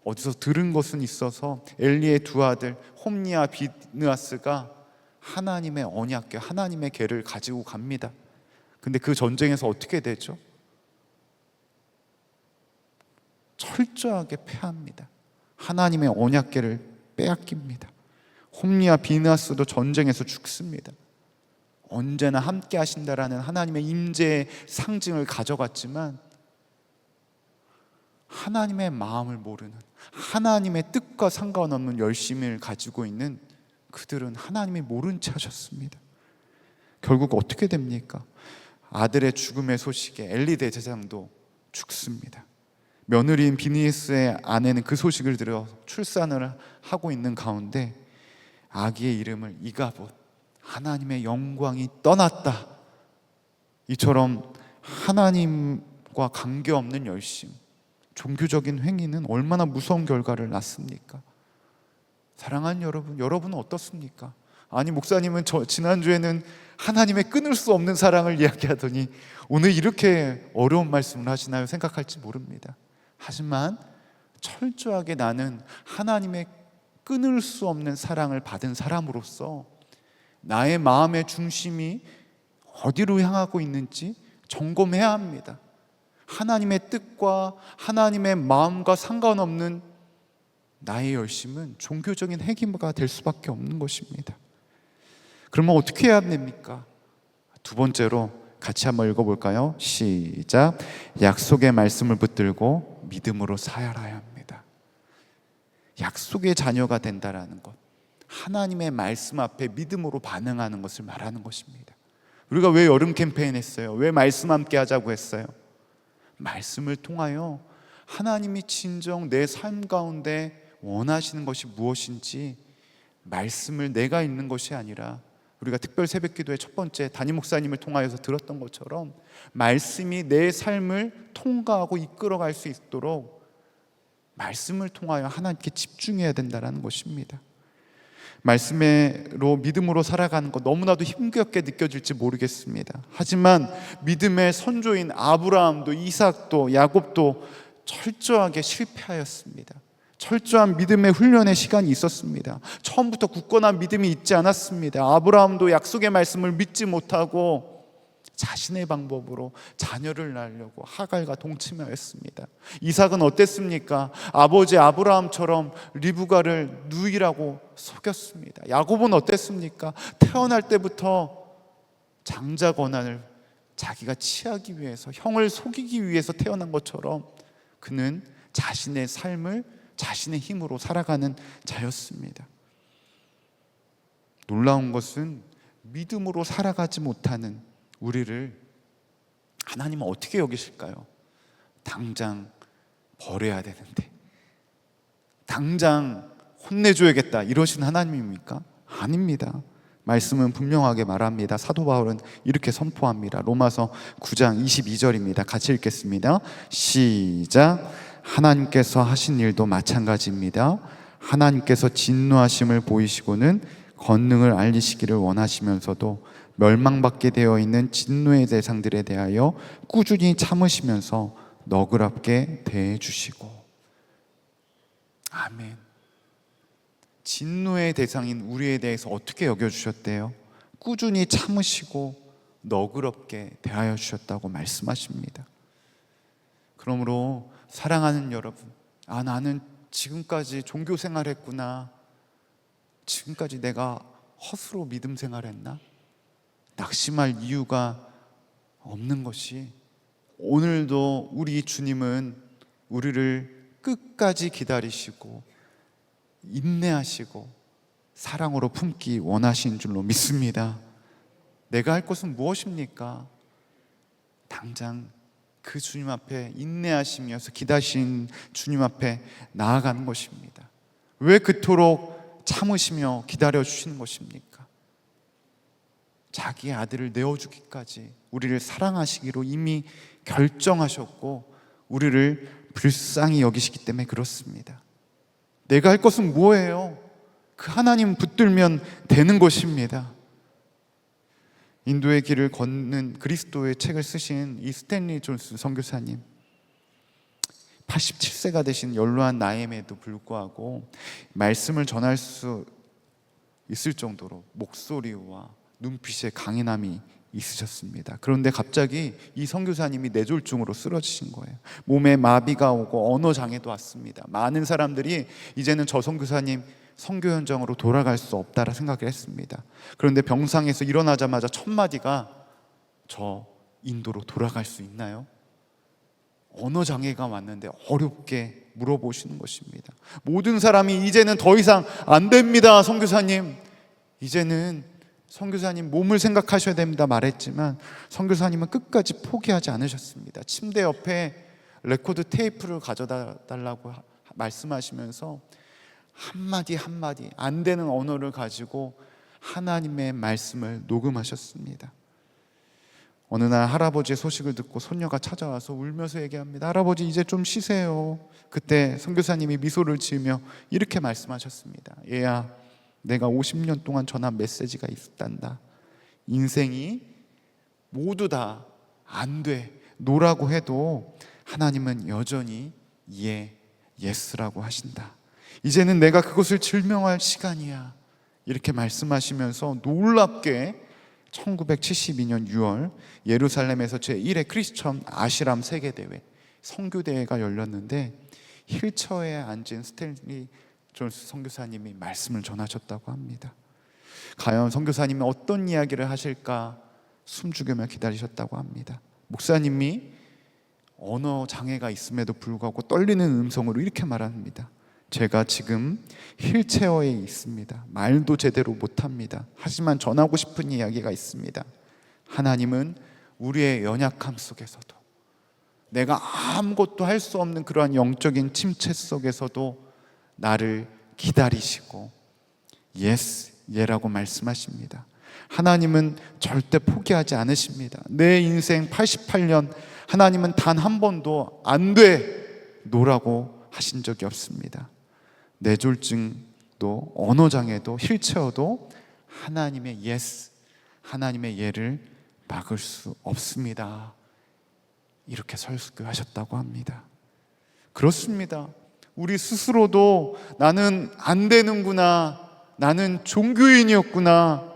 어디서 들은 것은 있어서 엘리의 두 아들 홈니와 비느하스가 하나님의 언약궤, 하나님의 궤를 가지고 갑니다. 근데 그 전쟁에서 어떻게 되죠? 철저하게 패합니다. 하나님의 언약궤를 빼앗깁니다. 홈니와 비느하스도 전쟁에서 죽습니다. 언제나 함께 하신다라는 하나님의 임재의 상징을 가져갔지만 하나님의 마음을 모르는, 하나님의 뜻과 상관없는 열심을 가지고 있는 그들은 하나님이 모른 채 하셨습니다. 결국 어떻게 됩니까? 아들의 죽음의 소식에 엘리 대제사장도 죽습니다. 며느리인 비느하스의 아내는 그 소식을 들어 출산을 하고 있는 가운데 아기의 이름을 이가봇, 하나님의 영광이 떠났다, 이처럼 하나님과 관계없는 열심, 종교적인 행위는 얼마나 무서운 결과를 낳습니까? 사랑하는 여러분, 여러분은 어떻습니까? 아니, 목사님은 지난주에는 하나님의 끊을 수 없는 사랑을 이야기하더니 오늘 이렇게 어려운 말씀을 하시나요? 생각할지 모릅니다. 하지만 철저하게 나는 하나님의 끊을 수 없는 사랑을 받은 사람으로서 나의 마음의 중심이 어디로 향하고 있는지 점검해야 합니다. 하나님의 뜻과 하나님의 마음과 상관없는 나의 열심은 종교적인 행위가 될 수밖에 없는 것입니다. 그러면 어떻게 해야 됩니까? 두 번째로 같이 한번 읽어볼까요? 시작. 약속의 말씀을 붙들고 믿음으로 살아야 합니다. 약속의 자녀가 된다라는 것, 하나님의 말씀 앞에 믿음으로 반응하는 것을 말하는 것입니다. 우리가 왜 여름 캠페인 했어요? 왜 말씀 함께 하자고 했어요? 말씀을 통하여 하나님이 진정 내 삶 가운데 원하시는 것이 무엇인지 말씀을 내가 읽는 것이 아니라, 우리가 특별 새벽 기도의 첫 번째 담임 목사님을 통하여서 들었던 것처럼 말씀이 내 삶을 통과하고 이끌어갈 수 있도록 말씀을 통하여 하나님께 집중해야 된다는 것입니다. 말씀으로 믿음으로 살아가는 것 너무나도 힘겹게 느껴질지 모르겠습니다. 하지만 믿음의 선조인 아브라함도 이삭도 야곱도 철저하게 실패하였습니다. 철저한 믿음의 훈련의 시간이 있었습니다. 처음부터 굳건한 믿음이 있지 않았습니다. 아브라함도 약속의 말씀을 믿지 못하고 자신의 방법으로 자녀를 낳으려고 하갈과 동침하였습니다. 이삭은 어땠습니까? 아버지 아브라함처럼 리브가를 누이라고 속였습니다. 야곱은 어땠습니까? 태어날 때부터 장자 권한을 자기가 취하기 위해서, 형을 속이기 위해서 태어난 것처럼 그는 자신의 삶을 자신의 힘으로 살아가는 자였습니다. 놀라운 것은 믿음으로 살아가지 못하는 우리를 하나님은 어떻게 여기실까요? 당장 버려야 되는데, 당장 혼내줘야겠다 이러신 하나님입니까? 아닙니다. 말씀은 분명하게 말합니다. 사도 바울은 이렇게 선포합니다. 로마서 9장 22절입니다. 같이 읽겠습니다. 시작. 하나님께서 하신 일도 마찬가지입니다. 하나님께서 진노하심을 보이시고는 권능을 알리시기를 원하시면서도 멸망받게 되어 있는 진노의 대상들에 대하여 꾸준히 참으시면서 너그럽게 대해주시고. 아멘. 진노의 대상인 우리에 대해서 어떻게 여겨주셨대요? 꾸준히 참으시고 너그럽게 대하여 주셨다고 말씀하십니다. 그러므로 사랑하는 여러분, 나는 지금까지 종교 생활했구나, 지금까지 내가 헛으로 믿음 생활했나? 낙심할 이유가 없는 것이, 오늘도 우리 주님은 우리를 끝까지 기다리시고 인내하시고 사랑으로 품기 원하신 줄로 믿습니다. 내가 할 것은 무엇입니까? 당장 그 주님 앞에 인내하시면서 기다리신 주님 앞에 나아가는 것입니다. 왜 그토록 참으시며 기다려 주시는 것입니까? 자기의 아들을 내어주기까지 우리를 사랑하시기로 이미 결정하셨고 우리를 불쌍히 여기시기 때문에 그렇습니다. 내가 할 것은 뭐예요? 그 하나님 붙들면 되는 것입니다. 인도의 길을 걷는 그리스도의 책을 쓰신 이 스탠리 존스 선교사님, 87세가 되신 연로한 나이임에도 불구하고 말씀을 전할 수 있을 정도로 목소리와 눈빛에 강인함이 있으셨습니다. 그런데 갑자기 이 선교사님이 뇌졸중으로 쓰러지신 거예요. 몸에 마비가 오고 언어 장애도 왔습니다. 많은 사람들이 이제는 저 선교사님 선교 현장으로 돌아갈 수 없다라 생각을 했습니다. 그런데 병상에서 일어나자마자 첫 마디가, 저 인도로 돌아갈 수 있나요? 언어 장애가 왔는데 어렵게 물어보시는 것입니다. 모든 사람이 이제는 더 이상 안 됩니다, 선교사님, 이제는 선교사님 몸을 생각하셔야 됩니다 말했지만 선교사님은 끝까지 포기하지 않으셨습니다. 침대 옆에 레코드 테이프를 가져다 달라고 말씀하시면서 한마디 한마디 안 되는 언어를 가지고 하나님의 말씀을 녹음하셨습니다. 어느 날 할아버지의 소식을 듣고 손녀가 찾아와서 울면서 얘기합니다. 할아버지, 이제 좀 쉬세요. 그때 선교사님이 미소를 지으며 이렇게 말씀하셨습니다. 얘야, 내가 50년 동안 전한 메시지가 있단다. 인생이 모두 다 안 돼, 노라고 해도 하나님은 여전히 예스라고 하신다. 이제는 내가 그것을 증명할 시간이야. 이렇게 말씀하시면서 놀랍게 1972년 6월 예루살렘에서 제1회 크리스천 아시람 세계대회 선교대회가 열렸는데 휠체어에 앉은 스탠리 존스 선교사님이 말씀을 전하셨다고 합니다. 과연 선교사님이 어떤 이야기를 하실까 숨죽이며 기다리셨다고 합니다. 목사님이 언어 장애가 있음에도 불구하고 떨리는 음성으로 이렇게 말합니다. 제가 지금 휠체어에 있습니다. 말도 제대로 못합니다. 하지만 전하고 싶은 이야기가 있습니다. 하나님은 우리의 연약함 속에서도, 내가 아무것도 할 수 없는 그러한 영적인 침체 속에서도 나를 기다리시고 예라고 말씀하십니다. 하나님은 절대 포기하지 않으십니다. 내 인생 88년 하나님은 단 한 번도 안 돼, 노라고 하신 적이 없습니다. 뇌졸중 또 언어장애도 휠체어도 하나님의 예스, 하나님의 예를 막을 수 없습니다. 이렇게 설교하셨다고 합니다. 그렇습니다. 우리 스스로도 나는 안 되는구나, 나는 종교인이었구나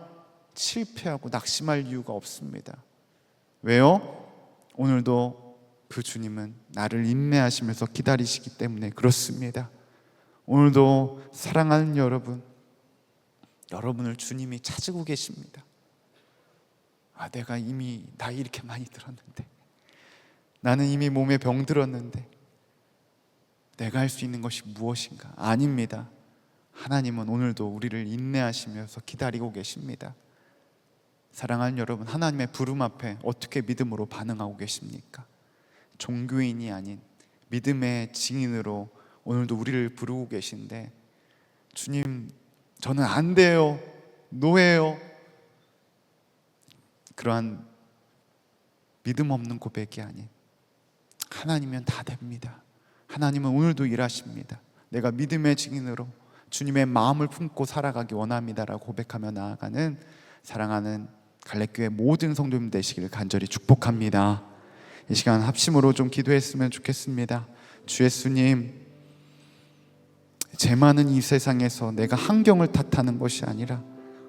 실패하고 낙심할 이유가 없습니다. 왜요? 오늘도 그 주님은 나를 인내하시면서 기다리시기 때문에 그렇습니다. 오늘도 사랑하는 여러분, 여러분을 주님이 찾고 계십니다. 내가 이미 나이 이렇게 많이 들었는데, 나는 이미 몸에 병 들었는데 내가 할 수 있는 것이 무엇인가? 아닙니다. 하나님은 오늘도 우리를 인내하시면서 기다리고 계십니다. 사랑하는 여러분, 하나님의 부름 앞에 어떻게 믿음으로 반응하고 계십니까? 종교인이 아닌 믿음의 증인으로 오늘도 우리를 부르고 계신데, 주님, 저는 안 돼요, 노예요, 그러한 믿음 없는 고백이 아닌 하나님은 다 됩니다. 하나님은 오늘도 일하십니다. 내가 믿음의 증인으로 주님의 마음을 품고 살아가기 원합니다라고 고백하며 나아가는 사랑하는 갈렙교회 모든 성도님 되시기를 간절히 축복합니다. 이 시간 합심으로 좀 기도했으면 좋겠습니다. 주 예수님, 제 많은 이 세상에서 내가 환경을 탓하는 것이 아니라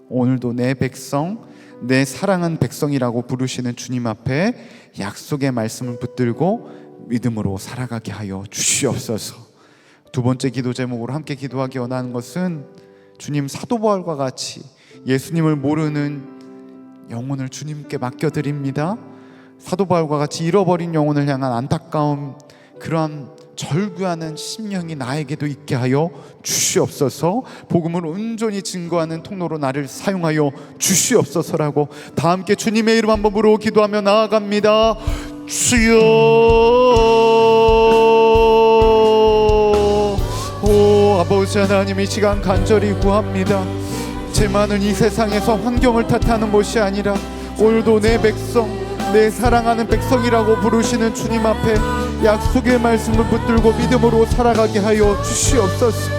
오늘도 내 백성, 내 사랑하는 백성이라고 부르시는 주님 앞에 약속의 말씀을 붙들고 믿음으로 살아가게 하여 주시옵소서. 두 번째 기도 제목으로 함께 기도하기 원하는 것은, 주님, 사도 바울과 같이 예수님을 모르는 영혼을 주님께 맡겨드립니다. 사도 바울과 같이 잃어버린 영혼을 향한 안타까움, 그러한 절규하는 심령이 나에게도 있게 하여 주시옵소서. 복음을 온전히 증거하는 통로로 나를 사용하여 주시옵소서라고 다 함께 주님의 이름 한번 부르고 기도하며 나아갑니다. 주여, 오 아버지 하나님, 이 시간 간절히 구합니다. 제 많은 이 세상에서 환경을 탓하는 것이 아니라 오늘도 내 백성, 내 사랑하는 백성이라고 부르시는 주님 앞에 약속의 말씀을 붙들고 믿음으로 살아가게 하여 주시옵소서.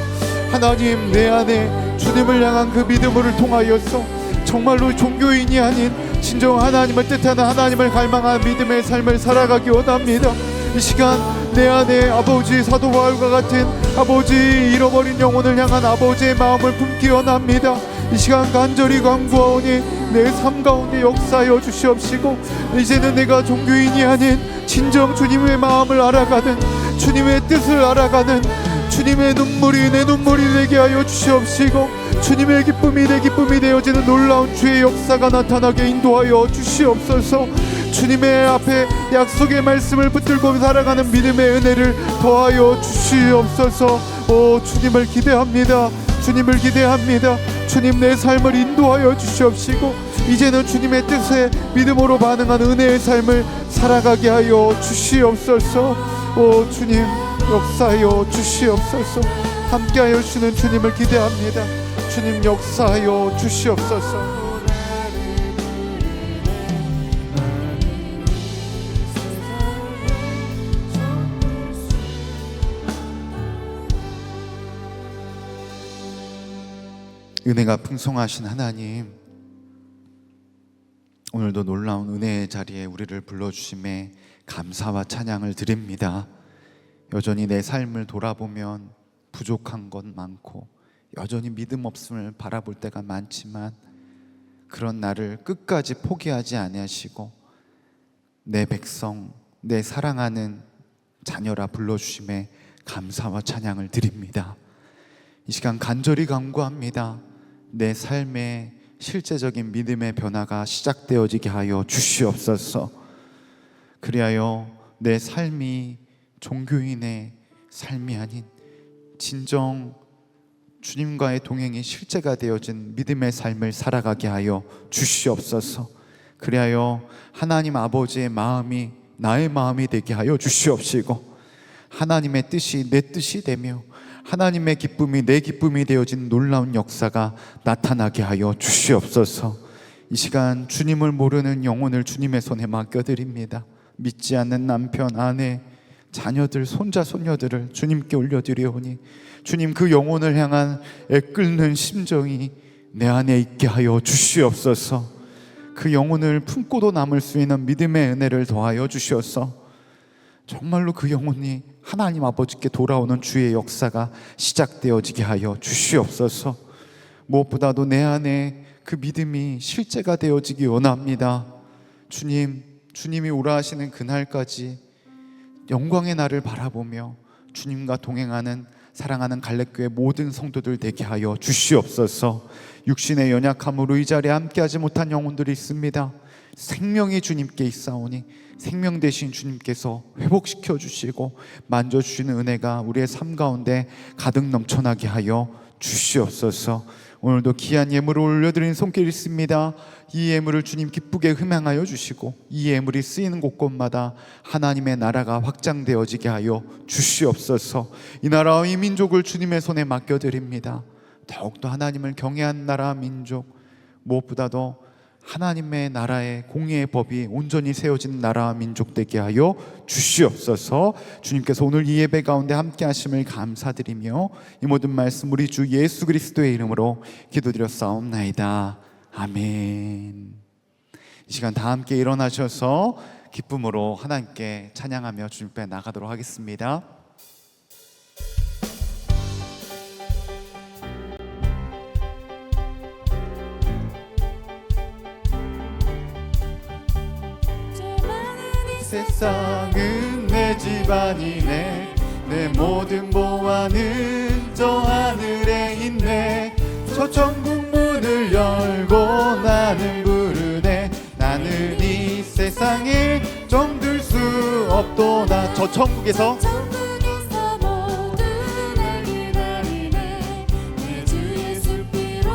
하나님, 내 안에 주님을 향한 그 믿음을 통하여서 정말로 종교인이 아닌 진정 하나님을 뜻하는, 하나님을 갈망하는 믿음의 삶을 살아가기 원합니다. 이 시간 내 안에 아버지 사도 바울과 같은 아버지 잃어버린 영혼을 향한 아버지의 마음을 품기 원합니다. 이 시간 간절히 간구하오니 내 삶 가운데 역사하여 주시옵시고, 이제는 내가 종교인이 아닌 진정 주님의 마음을 알아가는, 주님의 뜻을 알아가는 주님의 눈물이 내 눈물이 되게 하여 주시옵시고, 주님의 기쁨이 내 기쁨이 되어지는 놀라운 주의 역사가 나타나게 인도하여 주시옵소서. 주님의 앞에 약속의 말씀을 붙들고 살아가는 믿음의 은혜를 더하여 주시옵소서. 오 주님을 기대합니다. 주님을 기대합니다. 주님, 내 삶을 인도하여 주시옵시고, 이제는 주님의 뜻에 믿음으로 반응하는 은혜의 삶을 살아가게 하여 주시옵소서. 오 주님, 역사하여 주시옵소서. 함께하여 주시는 주님을 기대합니다. 주님, 역사하여 주시옵소서. 은혜가 풍성하신 하나님, 오늘도 놀라운 은혜의 자리에 우리를 불러주심에 감사와 찬양을 드립니다. 여전히 내 삶을 돌아보면 부족한 것 많고 여전히 믿음 없음을 바라볼 때가 많지만, 그런 나를 끝까지 포기하지 아니하시고 내 백성, 내 사랑하는 자녀라 불러주심에 감사와 찬양을 드립니다. 이 시간 간절히 간구합니다. 내 삶에 실제적인 믿음의 변화가 시작되어지게 하여 주시옵소서. 그리하여 내 삶이 종교인의 삶이 아닌 진정 주님과의 동행이 실제가 되어진 믿음의 삶을 살아가게 하여 주시옵소서. 그리하여 하나님 아버지의 마음이 나의 마음이 되게 하여 주시옵시고, 하나님의 뜻이 내 뜻이 되며 하나님의 기쁨이 내 기쁨이 되어진 놀라운 역사가 나타나게 하여 주시옵소서. 이 시간 주님을 모르는 영혼을 주님의 손에 맡겨드립니다. 믿지 않는 남편, 아내, 자녀들, 손자, 손녀들을 주님께 올려드리오니 주님, 그 영혼을 향한 애끓는 심정이 내 안에 있게 하여 주시옵소서. 그 영혼을 품고도 남을 수 있는 믿음의 은혜를 더하여 주시옵소서. 정말로 그 영혼이 하나님 아버지께 돌아오는 주의 역사가 시작되어지게 하여 주시옵소서. 무엇보다도 내 안에 그 믿음이 실제가 되어지기 원합니다. 주님, 주님이 오라 하시는 그날까지 영광의 날을 바라보며 주님과 동행하는 사랑하는 갈렙교회 모든 성도들 되게 하여 주시옵소서. 육신의 연약함으로 이 자리에 함께하지 못한 영혼들이 있습니다. 생명이 주님께 있사오니 생명 되신 주님께서 회복시켜 주시고 만져주시는 은혜가 우리의 삶 가운데 가득 넘쳐나게 하여 주시옵소서. 오늘도 귀한 예물을 올려드리는 손길이 있습니다. 이 예물을 주님 기쁘게 흠양하여 주시고 이 예물이 쓰이는 곳곳마다 하나님의 나라가 확장되어지게 하여 주시옵소서. 이 나라와 이 민족을 주님의 손에 맡겨드립니다. 더욱더 하나님을 경외한 나라 민족, 무엇보다도 하나님의 나라의 공의의 법이 온전히 세워진 나라와 민족 되게 하여 주시옵소서. 주님께서 오늘 이 예배 가운데 함께 하심을 감사드리며 이 모든 말씀 우리 주 예수 그리스도의 이름으로 기도드렸사옵나이다. 아멘. 이 시간 다 함께 일어나셔서 기쁨으로 하나님께 찬양하며 주님 앞에 나가도록 하겠습니다. 세상은 내 집안이네. 내 모든 보안은 저 하늘에 있네. 저 천국 문을 열고 나는 부르네. 나는 이 세상에 정들 수 없도다. 저 천국에서 모두 날 기다리네. 내 주 예수 피로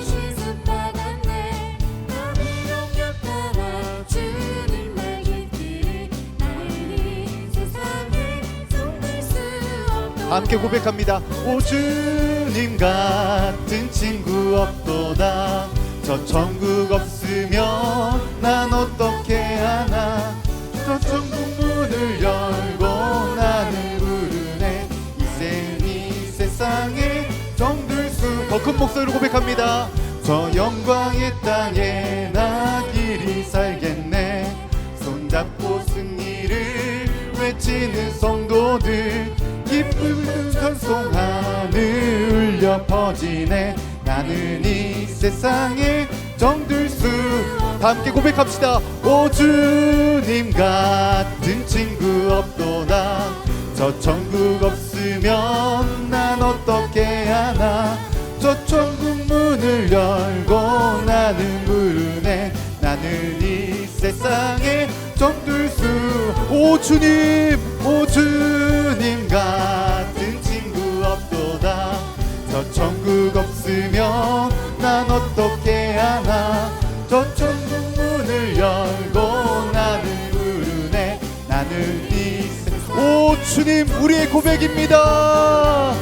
씻음 받았네. 나를 영역 따라 주님 말 깃들이. 나는 이 세상에 정들 수 없도다. 함께 고백합니다. 오 주님 같은 친구 없도다. 저 천국 없으면 난 어떻게 하나. 저 천국 문을 열고 나는 부르네. 이 세상에 정들 수. 더 큰 목소리로 고백합니다. 저 영광의 땅에 나 길이 살겠네. 손잡고 승리를 외치는 성도들, 기쁨 찬송하늘 울려 퍼지네. 나는 이 세상에 정들 수. 다 함께 고백합시다. 오 주님 같은 친구 없도다. 저 천국 없으면 난 어떻게 하나. 저 천국 문을 열고 나는 부르네. 나는 이 세상에 정들 수. 오 주님, 오 주님 같은 친구 없도다. 저 천국 없으면 난 어떻게 하나. 저 천국 문을 열고 나는 부르네. 나는 이 세상. 오 주님, 우리의 고백입니다.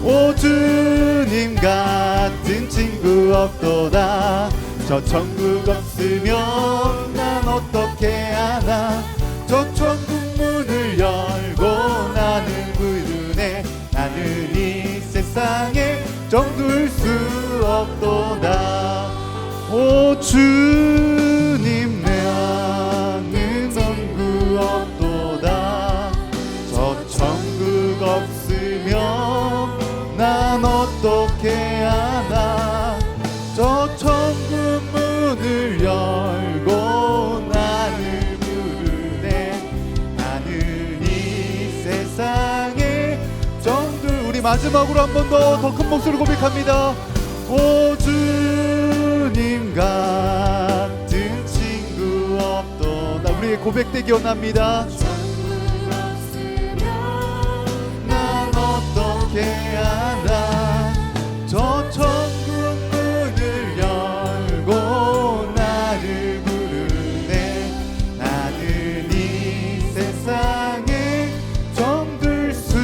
오 주님 같은 친구 없도다. 저 천국 없으면 난 어떻게 하나. 저 천국 문을 열고 나는 부르네. 나는 이 세상에 정들 수 없도다. 오 주님 나는 천국 없도다. 저 천국 없으면 난 어떻게 하나. 저 천국 문을 열고 나를 부르네. 나는 이 세상에 정들. 우리 마지막으로 한 번 더 큰 목소리로 고백합니다. 오 주님 같은 친구 없도다. 우리의 고백되기 원합니다. 천국 없으면 난 어떻게 하나. 저 천국 문을 열고 나를 부르네. 나는 이 세상에 정들 수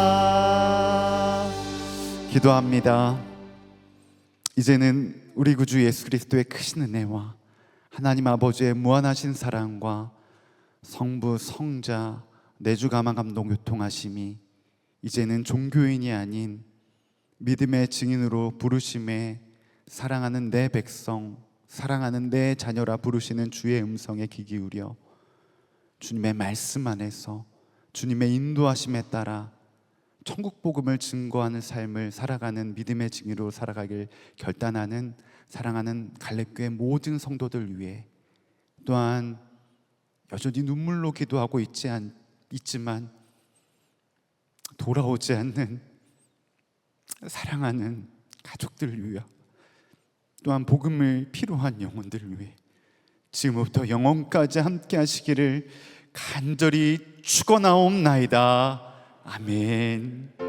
없도다. 기도합니다. 이제는 우리 구주 예수 그리스도의 크신 은혜와 하나님 아버지의 무한하신 사랑과 성부, 성자, 내주 가만 감동 교통하심이 이제는 종교인이 아닌 믿음의 증인으로 부르심에 사랑하는 내 백성, 사랑하는 내 자녀라 부르시는 주의 음성에 귀 기울여 주님의 말씀 안에서 주님의 인도하심에 따라 천국 복음을 증거하는 삶을 살아가는 믿음의 증인으로 살아가길 결단하는 사랑하는 갈렙교회 모든 성도들 위해, 또한 여전히 눈물로 기도하고 있지만 돌아오지 않는 사랑하는 가족들 위해, 또한 복음을 필요한 영혼들 위해 지금부터 영원까지 함께 하시기를 간절히 축원하옵나이다. 아멘.